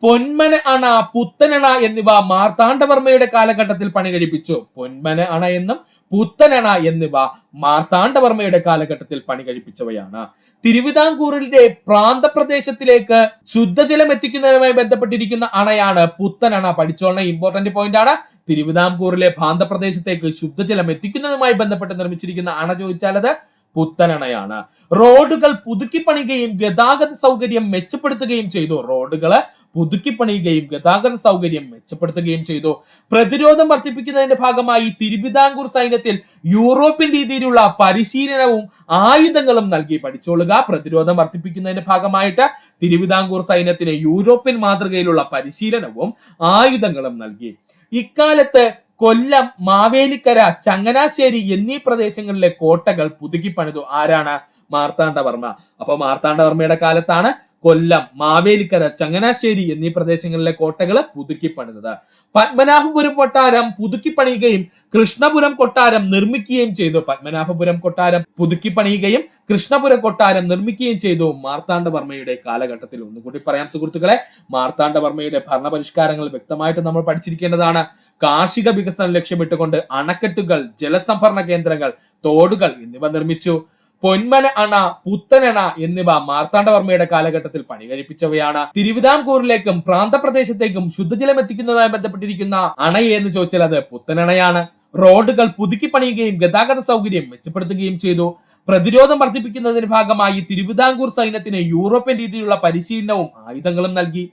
പൊന്മന അണ, പുത്തനണ എന്നിവ മാർത്താണ്ഡവർമ്മയുടെ കാലഘട്ടത്തിൽ പണി കഴിപ്പിച്ചു. പൊന്മന അണ എന്നും പുത്തനണ എന്നിവ മാർത്താണ്ഡവർമ്മയുടെ കാലഘട്ടത്തിൽ പണി കഴിപ്പിച്ചവയാണ്. തിരുവിതാംകൂറിന്റെ പ്രാന്തപ്രദേശത്തിലേക്ക് ശുദ്ധജലം എത്തിക്കുന്നതുമായി ബന്ധപ്പെട്ടിരിക്കുന്ന അണയാണ് പുത്തനണ. പഠിച്ചോളണം, ഇമ്പോർട്ടന്റ് പോയിന്റ് ആണ്. തിരുവിതാംകൂറിലെ പ്രാന്തപ്രദേശത്തേക്ക് ശുദ്ധജലം എത്തിക്കുന്നതുമായി ബന്ധപ്പെട്ട് നിർമ്മിച്ചിരിക്കുന്ന അണ ചോദിച്ചാൽ അത് പുത്തനണയാണ്. റോഡുകൾ പുതുക്കിപ്പണിയുകയും ഗതാഗത സൗകര്യം മെച്ചപ്പെടുത്തുകയും ചെയ്തു. റോഡുകള് പുതുക്കിപ്പണിയുകയും ഗതാഗത സൗകര്യം മെച്ചപ്പെടുത്തുകയും ചെയ്തു. പ്രതിരോധം വർദ്ധിപ്പിക്കുന്നതിന്റെ ഭാഗമായി തിരുവിതാംകൂർ സൈന്യത്തിൽ യൂറോപ്യൻ രീതിയിലുള്ള പരിശീലനവും ആയുധങ്ങളും നൽകി. പഠിച്ചോളുക. പ്രതിരോധം വർദ്ധിപ്പിക്കുന്നതിന്റെ ഭാഗമായിട്ട് തിരുവിതാംകൂർ സൈന്യത്തിന് യൂറോപ്യൻ മാതൃകയിലുള്ള പരിശീലനവും ആയുധങ്ങളും നൽകി. ഇക്കാലത്ത് കൊല്ലം, മാവേലിക്കര, ചങ്ങനാശ്ശേരി എന്നീ പ്രദേശങ്ങളിലെ കോട്ടകൾ പുതുക്കി പണിതു. ആരാണ്? മാർത്താണ്ഡവർമ്മ. അപ്പൊ മാർത്താണ്ഡവർമ്മയുടെ കാലത്താണ് കൊല്ലം, മാവേലിക്കര, ചങ്ങനാശ്ശേരി എന്നീ പ്രദേശങ്ങളിലെ കോട്ടകൾ പുതുക്കി പണിതത്. പത്മനാഭപുരം കൊട്ടാരം പുതുക്കി പണിയുകയും കൃഷ്ണപുരം കൊട്ടാരം നിർമ്മിക്കുകയും ചെയ്തു. പത്മനാഭപുരം കൊട്ടാരം പുതുക്കി പണിയുകയും കൃഷ്ണപുരം കൊട്ടാരം നിർമ്മിക്കുകയും ചെയ്തു മാർത്താണ്ഡവർമ്മയുടെ കാലഘട്ടത്തിൽ. ഒന്നുകൂടി പറയാം സുഹൃത്തുക്കളെ, മാർത്താണ്ഡവർമ്മയുടെ ഭരണപരിഷ്കാരങ്ങൾ വ്യക്തമായിട്ട് നമ്മൾ പഠിച്ചിരിക്കേണ്ടതാണ്. കാർഷിക വികസനം ലക്ഷ്യമിട്ടുകൊണ്ട് അണക്കെട്ടുകൾ, ജലസംഭരണ കേന്ദ്രങ്ങൾ, തോടുകൾ എന്നിവ നിർമ്മിച്ചു. പൊന്മന അണ, പുത്തനണ എന്നിവ മാർത്താണ്ഡവർമ്മയുടെ കാലഘട്ടത്തിൽ പണി കഴിപ്പിച്ചവയാണ്. തിരുവിതാംകൂറിലേക്കും പ്രാന്തപ്രദേശത്തേക്കും ശുദ്ധജലം എത്തിക്കുന്നതുമായി ബന്ധപ്പെട്ടിരിക്കുന്ന അണയെന്ന് ചോദിച്ചാൽ അത് പുത്തനണയാണ്. റോഡുകൾ പുതുക്കി പണിയുകയും ഗതാഗത സൗകര്യം മെച്ചപ്പെടുത്തുകയും ചെയ്തു. പ്രതിരോധം വർദ്ധിപ്പിക്കുന്നതിന് ഭാഗമായി തിരുവിതാംകൂർ സൈന്യത്തിന് യൂറോപ്യൻ രീതിയിലുള്ള പരിശീലനവും ആയുധങ്ങളും നൽകി.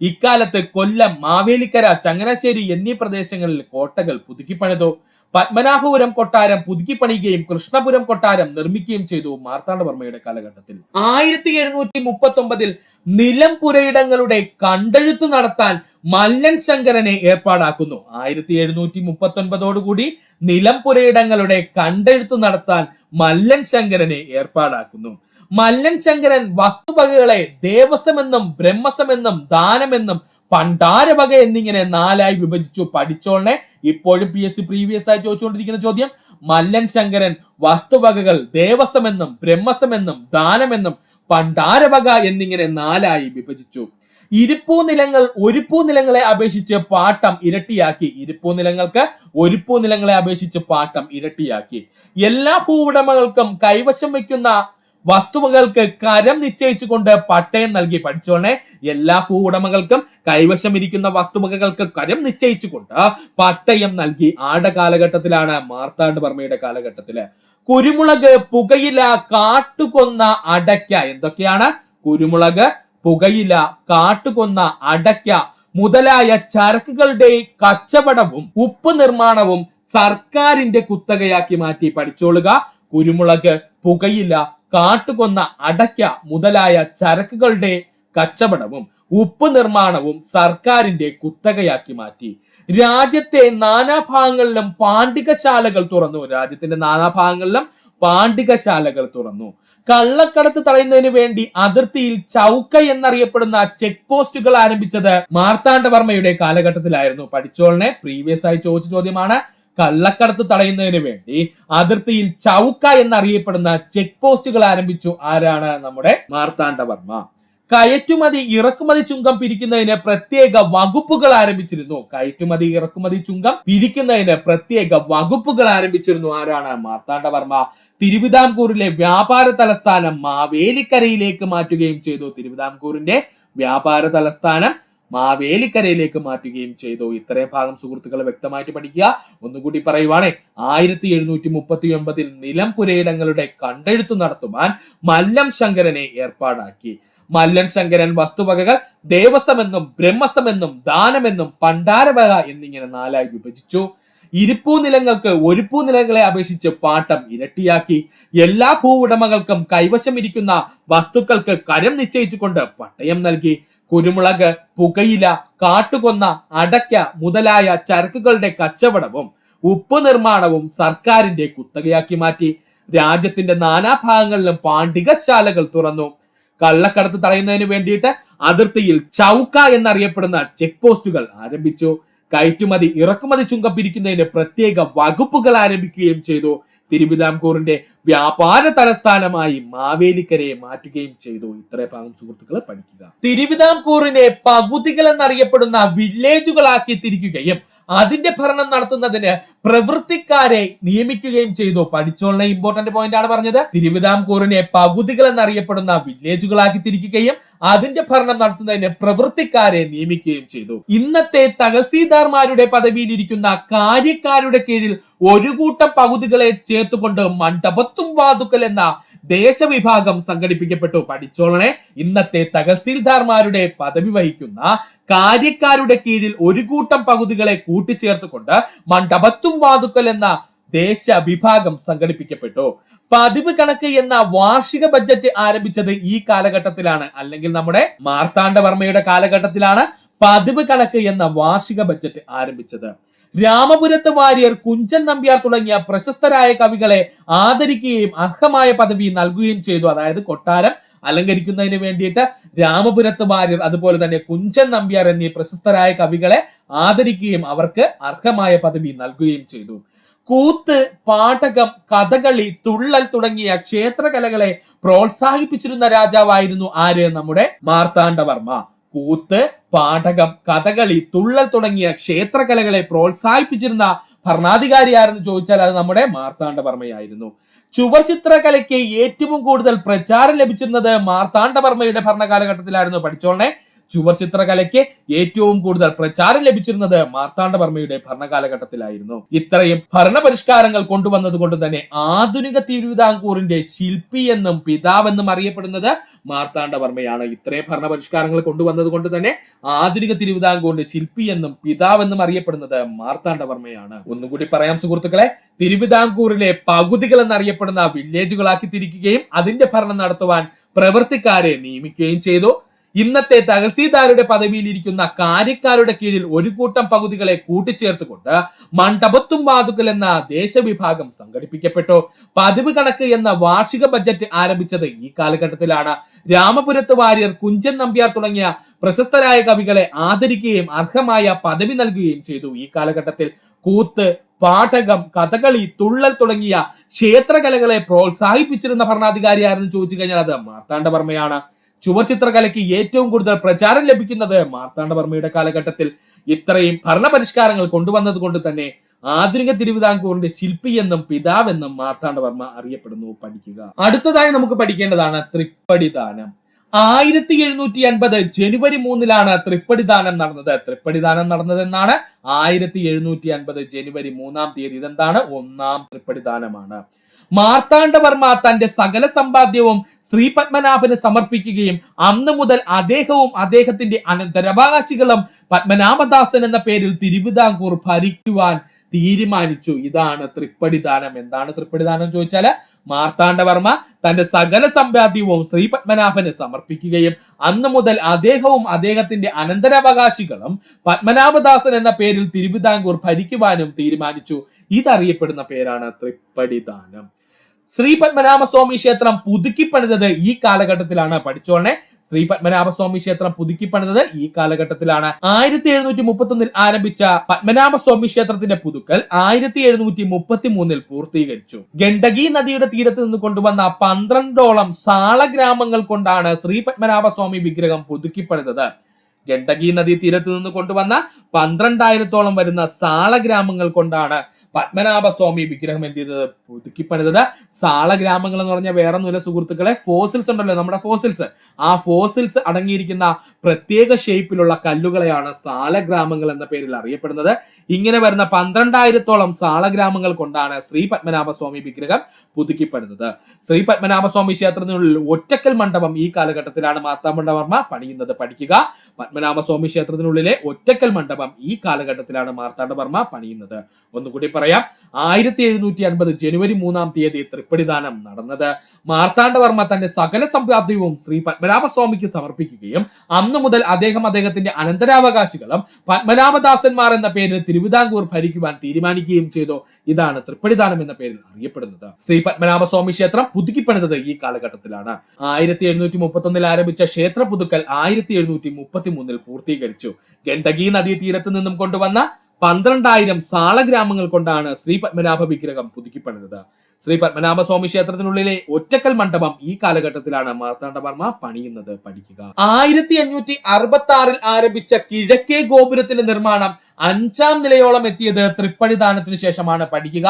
ഇക്കാലത്ത് കൊല്ലം, മാവേലിക്കര, ചങ്ങനാശ്ശേരി എന്നീ പ്രദേശങ്ങളിൽ കോട്ടകൾ പുതുക്കി പണിതു. പത്മനാഭപുരം കൊട്ടാരം പുതുക്കി പണിയുകയും കൃഷ്ണപുരം കൊട്ടാരം നിർമ്മിക്കുകയും ചെയ്തു മാർത്താണ്ഡവർമ്മയുടെ കാലഘട്ടത്തിൽ. 1739 നിലം പുരയിടങ്ങളുടെ കണ്ടെഴുത്തു നടത്താൻ മല്ലൻ ശങ്കരനെ ഏർപ്പാടാക്കുന്നു. 1739 നിലം പുരയിടങ്ങളുടെ കണ്ടെഴുത്തു നടത്താൻ മല്ലൻ ശങ്കരനെ ഏർപ്പാടാക്കുന്നു. മല്ലൻ ശങ്കരൻ വസ്തുവകകളെ ദേവസ്വമെന്നും ബ്രഹ്മസ്വമെന്നും ദാനമെന്നും പണ്ടാരവക എന്നിങ്ങനെ 4ആയി വിഭജിച്ചു. പഠിച്ചോളനെ, ഇപ്പോഴും PSC പ്രീവിയസ് ആയി ചോദിച്ചുകൊണ്ടിരിക്കുന്ന ചോദ്യം. മല്ലൻ ശങ്കരൻ വസ്തുവകകൾ ദേവസ്വമെന്നും ബ്രഹ്മസ്വമെന്നും ദാനമെന്നും പണ്ടാരവക എന്നിങ്ങനെ 4ആയി വിഭജിച്ചു. ഇരിപ്പൂ നിലങ്ങൾ ഒരുപ്പൂ നിലങ്ങളെ അപേക്ഷിച്ച് പാട്ടം ഇരട്ടിയാക്കി. ഇരിപ്പൂ നിലങ്ങൾക്ക് ഒരുപ്പൂ നിലങ്ങളെ അപേക്ഷിച്ച് പാട്ടം ഇരട്ടിയാക്കി. എല്ലാ ഭൂവുടമകൾക്കും കൈവശം വയ്ക്കുന്ന വസ്തുവകൾക്ക് കരം നിശ്ചയിച്ചുകൊണ്ട് പട്ടയം നൽകി. പഠിച്ചോണേ, എല്ലാ ഭൂവുടമകൾക്കും കൈവശം ഇരിക്കുന്ന വസ്തുവകകൾക്ക് കരം നിശ്ചയിച്ചുകൊണ്ട് പട്ടയം നൽകി. ആരുടെ കാലഘട്ടത്തിലാണ്? മാർത്താണ്ഡവർമ്മയുടെ കാലഘട്ടത്തില്. കുരുമുളക്, പുകയില, കാട്ടുകൊന്ന, അടയ്ക്ക എന്തൊക്കെയാണ്? കുരുമുളക്, പുകയില, കാട്ടുകൊന്ന, അടയ്ക്ക മുതലായ ചരക്കുകളുടെ കച്ചവടവും ഉപ്പ് നിർമ്മാണവും സർക്കാരിന്റെ കുത്തകയാക്കി മാറ്റി. പഠിച്ചോളുക, കുരുമുളക്, പുകയില, കാട്ടുകൊന്ന, അടയ്ക്ക മുതലായ ചരക്കുകളുടെ കച്ചവടവും ഉപ്പ് നിർമ്മാണവും സർക്കാരിന്റെ കുത്തകയാക്കി മാറ്റി. രാജ്യത്തെ നാനാഭാഗങ്ങളിലും പാണ്ഡികശാലകൾ തുറന്നു. രാജ്യത്തിന്റെ നാനാഭാഗങ്ങളിലും പാണ്ഡികശാലകൾ തുറന്നു. കള്ളക്കടത്ത് തടയുന്നതിന് വേണ്ടി അതിർത്തിയിൽ ചൗക്ക എന്നറിയപ്പെടുന്ന ചെക്ക് പോസ്റ്റുകൾ ആരംഭിച്ചത് മാർത്താണ്ഡവർമ്മയുടെ കാലഘട്ടത്തിലായിരുന്നു. പഠിച്ചോളിനെ, പ്രീവിയസ് ആയി ചോദിച്ച ചോദ്യമാണ്. കള്ളക്കടത്ത് തടയുന്നതിന് വേണ്ടി അതിർത്തിയിൽ ചൗക്ക എന്നറിയപ്പെടുന്ന ചെക്ക് പോസ്റ്റുകൾ ആരംഭിച്ചു. ആരാണ്? നമ്മുടെ മാർത്താണ്ഡവർമ്മ. കയറ്റുമതി ഇറക്കുമതി ചുങ്കം പിരിക്കുന്നതിന് പ്രത്യേക വകുപ്പുകൾ ആരംഭിച്ചിരുന്നു. കയറ്റുമതി ഇറക്കുമതി ചുങ്കം പിരിക്കുന്നതിന് പ്രത്യേക വകുപ്പുകൾ ആരംഭിച്ചിരുന്നു. ആരാണ്? മാർത്താണ്ഡവർമ്മ. തിരുവിതാംകൂറിലെ വ്യാപാര തലസ്ഥാനം മാവേലിക്കരയിലേക്ക് മാറ്റുകയും ചെയ്തു. തിരുവിതാംകൂറിന്റെ വ്യാപാര തലസ്ഥാനം മാവേലിക്കരയിലേക്ക് മാറ്റുകയും ചെയ്തു. ഇത്രയും ഭാഗം സുഹൃത്തുക്കളെ വ്യക്തമായിട്ട് പഠിക്കുക. ഒന്നുകൂടി പറയുവാണേ, 1739 നിലം പുരയിടങ്ങളുടെ കണ്ടെഴുത്തു നടത്തുവാൻ മല്ലം ശങ്കരനെ ഏർപ്പാടാക്കി. മല്ലൻ ശങ്കരൻ വസ്തുവകകൾ ദേവസ്വമെന്നും ബ്രഹ്മസ്വമെന്നും ദാനമെന്നും പണ്ടാരവക എന്നിങ്ങനെ 4ആയി വിഭജിച്ചു. ഇരിപ്പൂ നിലങ്ങൾക്ക് ഒരുപ്പൂ നിലങ്ങളെ അപേക്ഷിച്ച് പാട്ടം ഇരട്ടിയാക്കി. എല്ലാ ഭൂവുടമകൾക്കും കൈവശം ഇരിക്കുന്ന വസ്തുക്കൾക്ക് കരം നിശ്ചയിച്ചുകൊണ്ട് പട്ടയം നൽകി. കുരുമുളക്, പുകയില, കാട്ടുകൊന്ന, അടയ്ക്ക മുതലായ ചരക്കുകളുടെ കച്ചവടവും ഉപ്പ് നിർമ്മാണവും സർക്കാരിന്റെ കുത്തകയാക്കി മാറ്റി. രാജ്യത്തിന്റെ നാനാഭാഗങ്ങളിലും പാണ്ഡികശാലകൾ തുറന്നു. കള്ളക്കടത്ത് തടയുന്നതിന് വേണ്ടിയിട്ട് അതിർത്തിയിൽ ചൗക്ക എന്നറിയപ്പെടുന്ന ചെക്ക് പോസ്റ്റുകൾ ആരംഭിച്ചു. കയറ്റുമതി ഇറക്കുമതി ചുങ്കം പിരിക്കുന്നതിന് പ്രത്യേക വകുപ്പുകൾ ആരംഭിക്കുകയും ചെയ്തു. തിരുവിതാംകൂറിന്റെ വ്യാപാര തലസ്ഥാനമായി മാവേലിക്കരയെ മാറ്റുകയും ചെയ്തു. ഇത്രയും ഭാഗം സുഹൃത്തുക്കൾ പഠിക്കുക. തിരുവിതാംകൂറിനെ പകുതികൾ എന്നറിയപ്പെടുന്ന വില്ലേജുകളാക്കി തിരിക്കുകയും അതിന്റെ ഭരണം നടത്തുന്നതിന് പ്രവൃത്തിക്കാരെ നിയമിക്കുകയും ചെയ്തു. പഠിച്ചോളുന്ന ഇമ്പോർട്ടന്റ് പോയിന്റ് ആണ് പറഞ്ഞത്. തിരുവിതാംകൂറിനെ പകുതികൾ എന്നറിയപ്പെടുന്ന വില്ലേജുകളാക്കി തിരിക്കുകയും അതിന്റെ ഭരണം നടത്തുന്നതിന് പ്രവൃത്തിക്കാരെ നിയമിക്കുകയും ചെയ്തു. ഇന്നത്തെ തഹസീൽദാർമാരുടെ പദവിയിലിരിക്കുന്ന കാര്യക്കാരുടെ കീഴിൽ ഒരു കൂട്ടം പകുതികളെ ചേർത്തുകൊണ്ട് മണ്ഡപത്തും വാതുക്കൽ എന്ന ദേശവിഭാഗം സംഘടിപ്പിക്കപ്പെട്ടു. പഠിച്ചോളനെ, ഇന്നത്തെ തഹസീൽദാർമാരുടെ പദവി വഹിക്കുന്ന കാര്യക്കാരുടെ കീഴിൽ ഒരു കൂട്ടം പകുതികളെ കൂട്ടിച്ചേർത്തുകൊണ്ട് മണ്ഡപത്തും വാതുക്കൽ എന്ന ദേശവിഭാഗം സംഘടിപ്പിക്കപ്പെട്ടു. പതിവ് കണക്ക് എന്ന വാർഷിക ബഡ്ജറ്റ് ആരംഭിച്ചത് ഈ കാലഘട്ടത്തിലാണ്, അല്ലെങ്കിൽ നമ്മുടെ മാർത്താണ്ഡവർമ്മയുടെ കാലഘട്ടത്തിലാണ് പതിവ് കണക്ക് എന്ന വാർഷിക ബഡ്ജറ്റ് ആരംഭിച്ചത്. രാമപുരത്ത് വാര്യർ, കുഞ്ചൻ നമ്പ്യാർ തുടങ്ങിയ പ്രശസ്തരായ കവികളെ ആദരിക്കുകയും അർഹമായ പദവി നൽകുകയും ചെയ്തു. അതായത് കൊട്ടാരം അലങ്കരിക്കുന്നതിന് വേണ്ടിയിട്ട് രാമപുരത്ത് വാര്യർ അതുപോലെ തന്നെ കുഞ്ചൻ നമ്പ്യാർ എന്നീ പ്രശസ്തരായ കവികളെ ആദരിക്കുകയും അവർക്ക് അർഹമായ പദവി നൽകുകയും ചെയ്തു. കൂത്ത്, പാഠകം, കഥകളി, തുള്ളൽ തുടങ്ങിയ ക്ഷേത്രകലകളെ പ്രോത്സാഹിപ്പിച്ചിരുന്ന രാജാവായിരുന്നു ആര്? നമ്മുടെ മാർത്താണ്ഡവർമ്മ. കൂത്ത്, പാഠകം, കഥകളി, തുള്ളൽ തുടങ്ങിയ ക്ഷേത്രകലകളെ പ്രോത്സാഹിപ്പിച്ചിരുന്ന ഭരണാധികാരിയാരെന്ന് ചോദിച്ചാൽ അത് നമ്മുടെ മാർത്താണ്ഡവർമ്മയായിരുന്നു. ചുവർ ചിത്രകലയ്ക്ക് ഏറ്റവും കൂടുതൽ പ്രചാരം ലഭിച്ചിരുന്നത് മാർത്താണ്ഡവർമ്മയുടെ ഭരണകാലഘട്ടത്തിലായിരുന്നു. പഠിച്ചോളനെ, ചുവർ ചിത്രകലയ്ക്ക് ഏറ്റവും കൂടുതൽ പ്രചാരം ലഭിച്ചിരുന്നത് മാർത്താണ്ഡവർമ്മയുടെ ഭരണകാലഘട്ടത്തിലായിരുന്നു. ഇത്രയും ഭരണപരിഷ്കാരങ്ങൾ കൊണ്ടുവന്നത് കൊണ്ട് തന്നെ ആധുനിക തിരുവിതാംകൂറിന്റെ ശില്പി എന്നും പിതാവെന്നും അറിയപ്പെടുന്നത് മാർത്താണ്ഡവർമ്മയാണ്. ഇത്രയും ഭരണപരിഷ്കാരങ്ങൾ കൊണ്ടുവന്നത് കൊണ്ട് തന്നെ ആധുനിക തിരുവിതാംകൂറിന്റെ ശില്പി എന്നും പിതാവെന്നും അറിയപ്പെടുന്നത് മാർത്താണ്ഡവർമ്മയാണ്. ഒന്നുകൂടി പറയാം സുഹൃത്തുക്കളെ, തിരുവിതാംകൂറിലെ പകുതികൾ എന്നറിയപ്പെടുന്ന വില്ലേജുകളാക്കി തിരിക്കുകയും അതിന്റെ ഭരണം നടത്തുവാൻ പ്രവൃത്തിക്കാരെ നിയമിക്കുകയും ചെയ്തു. ഇന്നത്തെ തഹസീൽദാരുടെ പദവിയിൽ ഇരിക്കുന്ന കാര്യക്കാരുടെ കീഴിൽ ഒരു കൂട്ടം പകുതികളെ കൂട്ടിച്ചേർത്തുകൊണ്ട് മണ്ഡപത്തും വാതുക്കൽ എന്ന ദേശവിഭാഗം സംഘടിപ്പിക്കപ്പെട്ടു. പതിവ് കണക്ക് എന്ന വാർഷിക ബജറ്റ് ആരംഭിച്ചത് ഈ കാലഘട്ടത്തിലാണ്. രാമപുരത്ത് വാര്യർ, കുഞ്ചൻ നമ്പ്യാർ തുടങ്ങിയ പ്രശസ്തരായ കവികളെ ആദരിക്കുകയും അർഹമായ പദവി നൽകുകയും ചെയ്തു. ഈ കാലഘട്ടത്തിൽ കൂത്ത്, പാഠകം, കഥകളി, തുള്ളൽ തുടങ്ങിയ ക്ഷേത്രകലകളെ പ്രോത്സാഹിപ്പിച്ചിരുന്ന ഭരണാധികാരിയാരെന്ന് ചോദിച്ചു കഴിഞ്ഞാൽ അത് മാർത്താണ്ഡവർമ്മയാണ്. ചുവർ ചിത്രകലയ്ക്ക് ഏറ്റവും കൂടുതൽ പ്രചാരം ലഭിക്കുന്നത് മാർത്താണ്ഡവർമ്മയുടെ കാലഘട്ടത്തിൽ. ഇത്രയും ഭരണപരിഷ്കാരങ്ങൾ കൊണ്ടുവന്നത് കൊണ്ട് തന്നെ ആധുനിക തിരുവിതാംകൂറിന്റെ ശില്പി എന്നും പിതാവെന്നും മാർത്താണ്ഡവർമ്മ അറിയപ്പെടുന്നു. പഠിക്കുക. അടുത്തതായി നമുക്ക് പഠിക്കേണ്ടതാണ് തൃപ്പടിദാനം. 1750 ജനുവരി 3 തൃപ്പടിദാനം നടന്നത്. തൃപ്പടിദാനം നടന്നതെന്നാണ് 1750 ജനുവരി 3 ഇതെന്താണ്? 1-ാം തൃപ്പടിദാനമാണ്. മാർത്താണ്ഡവർമ്മ തന്റെ സകല സമ്പാദ്യവും ശ്രീ പത്മനാഭന് സമർപ്പിക്കുകയും അന്ന് മുതൽ അദ്ദേഹവും അദ്ദേഹത്തിന്റെ അനന്തരാവകാശികളും പത്മനാഭദാസൻ എന്ന പേരിൽ തിരുവിതാംകൂർ ഭരിക്കുവാൻ തീരുമാനിച്ചു. ഇതാണ് തൃപ്പടിദാനം. എന്താണ് തൃപ്പടിദാനം ചോദിച്ചാല്, മാർത്താണ്ഡവർമ്മ തന്റെ സകല സമ്പാദ്യവും ശ്രീ പത്മനാഭന് സമർപ്പിക്കുകയും അന്ന് മുതൽ അദ്ദേഹവും അദ്ദേഹത്തിന്റെ അനന്തരാവകാശികളും പത്മനാഭദാസൻ എന്ന പേരിൽ തിരുവിതാംകൂർ ഭരിക്കുവാനും തീരുമാനിച്ചു. ഇതറിയപ്പെടുന്ന പേരാണ് തൃപ്പടിദാനം. ശ്രീ പത്മനാഭസ്വാമി ക്ഷേത്രം പുതുക്കിപ്പണിതത് ഈ കാലഘട്ടത്തിലാണ്. പഠിച്ചോളനെ, ശ്രീ പത്മനാഭസ്വാമി ക്ഷേത്രം പുതുക്കിപ്പണിതത് ഈ കാലഘട്ടത്തിലാണ്. 1731 ആരംഭിച്ച പത്മനാഭസ്വാമി ക്ഷേത്രത്തിന്റെ പുതുക്കൽ 1733 പൂർത്തീകരിച്ചു. ഗണ്ഡകി നദിയുടെ തീരത്ത് നിന്ന് കൊണ്ടുവന്ന 12ഓളം സാളഗ്രാമങ്ങൾ കൊണ്ടാണ് ശ്രീ പത്മനാഭസ്വാമി വിഗ്രഹം പുതുക്കിപ്പണിതത്. ഗണ്ഡകി നദീ തീരത്ത് നിന്ന് കൊണ്ടുവന്ന 12,000-ഓളം വരുന്ന സാളഗ്രാമങ്ങൾ കൊണ്ടാണ് പത്മനാഭസ്വാമി വിഗ്രഹം എന്ത് ചെയ്തത്? പുതുക്കിപ്പണിതത്. സാളഗ്രാമങ്ങൾ എന്ന് പറഞ്ഞാൽ വേറെ ഒന്നുമില്ല സുഹൃത്തുക്കളെ, ഫോസിൽസ് ഉണ്ടല്ലോ, നമ്മുടെ ഫോസിൽസ്. ആ ഫോസിൽസ് അടങ്ങിയിരിക്കുന്ന പ്രത്യേക ഷേപ്പിലുള്ള കല്ലുകളെയാണ് സാളഗ്രാമങ്ങൾ എന്ന പേരിൽ അറിയപ്പെടുന്നത്. ഇങ്ങനെ വരുന്ന 12,000-ഓളം സാളഗ്രാമങ്ങൾ കൊണ്ടാണ് ശ്രീ പത്മനാഭസ്വാമി വിഗ്രഹം പുതുക്കിപ്പണിതത്. ശ്രീ പത്മനാഭസ്വാമി ക്ഷേത്രത്തിനുള്ളിൽ ഒറ്റക്കൽ മണ്ഡപം ഈ കാലഘട്ടത്തിലാണ് മാർത്താണ്ഡവർമ്മ പണിയുന്നത്. പഠിക്കുക. പത്മനാഭസ്വാമി ക്ഷേത്രത്തിനുള്ളിലെ ഒറ്റക്കൽ മണ്ഡപം ഈ കാലഘട്ടത്തിലാണ് മാർത്താണ്ഡവർമ്മ പണിയുന്നത്. ഒന്നുകൂടി പറയാം. 1750 ജനുവരി 3 തൃപ്പടിദാനം നടന്നത്. മാർത്താണ്ഡവർമ്മ തന്റെ സകല സമ്പാദ്യവും ശ്രീ പത്മനാഭസ്വാമിക്ക് സമർപ്പിക്കുകയും അന്നു മുതൽ അദ്ദേഹത്തിന്റെ അനന്തരാവകാശികളും പത്മനാഭദാസന്മാർ എന്ന പേരിൽ തിരുവിതാംകൂർ ഭരിക്കുവാൻ തീരുമാനിക്കുകയും ചെയ്തു. ഇതാണ് തൃപ്പടിദാനം എന്ന പേരിൽ അറിയപ്പെടുന്നത്. ശ്രീ പത്മനാഭസ്വാമി ക്ഷേത്രം പുതുക്കിപ്പണിതത് ഈ കാലഘട്ടത്തിലാണ്. 1731 ആരംഭിച്ച ക്ഷേത്ര പുതുക്കൽ 1733 പൂർത്തീകരിച്ചു. ഗണ്ഡകി നദീ തീരത്ത് നിന്നും കൊണ്ടുവന്ന 12,000 സാളഗ്രാമങ്ങൾ കൊണ്ടാണ് ശ്രീ പത്മനാഭ വിഗ്രഹം പുതുക്കിപ്പണിതത്. ശ്രീ പത്മനാഭസ്വാമി ക്ഷേത്രത്തിനുള്ളിലെ ഒറ്റക്കൽ മണ്ഡപം ഈ കാലഘട്ടത്തിലാണ് മാർത്താണ്ഡവർമ്മ പണിയുന്നത്. പഠിക്കുക. 1566 ആരംഭിച്ച കിഴക്കേ ഗോപുരത്തിന്റെ നിർമ്മാണം 5-ാം നിലയോളം എത്തിയത് തൃപ്പടിദാനത്തിന് ശേഷമാണ്. പഠിക്കുക.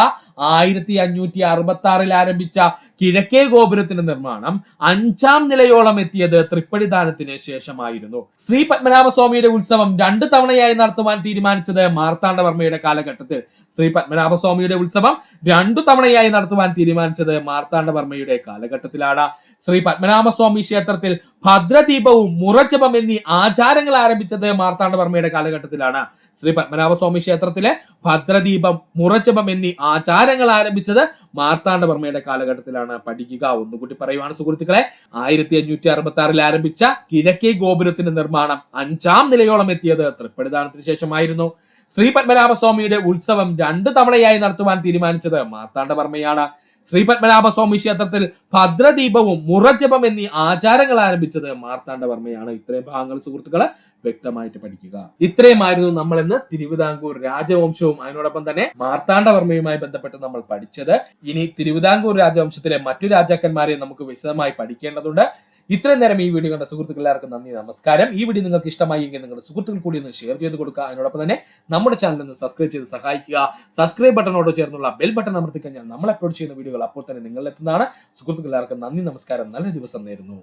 1566 ആരംഭിച്ച കിഴക്കേ ഗോപുരത്തിന്റെ നിർമ്മാണം 5-ാം നിലയോളം എത്തിയത് തൃപ്പടിദാനത്തിന് ശേഷമായിരുന്നു. ശ്രീ പത്മനാഭസ്വാമിയുടെ ഉത്സവം 2 തവണയായി നടത്തുവാൻ തീരുമാനിച്ചത് മാർത്താണ്ഡവർമ്മയുടെ കാലഘട്ടത്തിൽ. ശ്രീ പത്മനാഭസ്വാമിയുടെ ഉത്സവം 2 തവണയായി നടത്തുവാൻ തീരുമാനിച്ചത് മാർത്താണ്ഡവർമ്മയുടെ കാലഘട്ടത്തിലാണ്. ശ്രീ പത്മനാഭസ്വാമി ക്ഷേത്രത്തിൽ ഭദ്രദീപവും മുറജപം എന്നീ ആചാരങ്ങൾ ആരംഭിച്ചത് മാർത്താണ്ഡവർമ്മയുടെ കാലഘട്ടത്തിലാണ്. ശ്രീ പത്മനാഭസ്വാമി ക്ഷേത്രത്തിലെ ഭദ്രദീപം, മുറജപം എന്നീ ആചാരങ്ങൾ ആരംഭിച്ചത് മാർത്താണ്ഡവർമ്മയുടെ കാലഘട്ടത്തിലാണ്. പഠിക്കുക. ഒന്നുകൂടി പറയുവാണ് സുഹൃത്തുക്കളെ. 1566 ആരംഭിച്ച കിഴക്കേ ഗോപുരത്തിന്റെ നിർമ്മാണം 5-ാം നിലയോളം എത്തിയത് തൃപ്പടിദാനത്തിന് ശേഷമായിരുന്നു. ശ്രീ പത്മനാഭസ്വാമിയുടെ ഉത്സവം 2 തവണയായി നടത്തുവാൻ തീരുമാനിച്ചത് മാർത്താണ്ഡവർമ്മയാണ്. ശ്രീ പത്മനാഭസ്വാമി ക്ഷേത്രത്തിൽ ഭദ്രദീപവും മുറജപം എന്നീ ആചാരങ്ങൾ ആരംഭിച്ചത് മാർത്താണ്ഡവർമ്മയാണ്. ഇത്രയും ഭാഗങ്ങൾ സുഹൃത്തുക്കളെ വ്യക്തമായിട്ട് പഠിക്കുക. ഇത്രയുമായിരുന്നു നമ്മൾ ഇന്ന് തിരുവിതാംകൂർ രാജവംശവും അതിനോടൊപ്പം തന്നെ മാർത്താണ്ഡവർമ്മയുമായി ബന്ധപ്പെട്ട് നമ്മൾ പഠിച്ചത്. ഇനി തിരുവിതാംകൂർ രാജവംശത്തിലെ മറ്റു രാജാക്കന്മാരെ നമുക്ക് വിശദമായി പഠിക്കേണ്ടതുണ്ട്. ഇത്രയും നേരം ഈ വീഡിയോ കണ്ട സുഹൃത്തുക്കൾ എല്ലാവർക്കും നന്ദി, നമസ്കാരം. ഈ വീഡിയോ നിങ്ങൾക്ക് ഇഷ്ടമായി എങ്കിൽ നിങ്ങളുടെ സുഹൃത്തുക്കൾ കൂടി ഒന്ന് ഷെയർ ചെയ്ത് കൊടുക്കുക. അതിനോടൊപ്പം തന്നെ നമ്മുടെ ചാനൽ ഒന്ന് സബ്സ്ക്രൈബ് ചെയ്ത് സഹായിക്കുക. സബ്സ്ക്രൈബ് ബട്ടണോട് ചേർന്നുള്ള ബെൽ ബട്ടൺ അമർത്തി കഴിഞ്ഞാൽ നമ്മൾ അപ്ലോഡ് ചെയ്യുന്ന വീഡിയോകൾ അപ്പോൾ തന്നെ നിങ്ങളിലെത്തുന്നതാണ്. സുഹൃത്തുക്കൾ എല്ലാവർക്കും നന്ദി, നമസ്കാരം. നല്ലൊരു ദിവസം നേരുന്നു.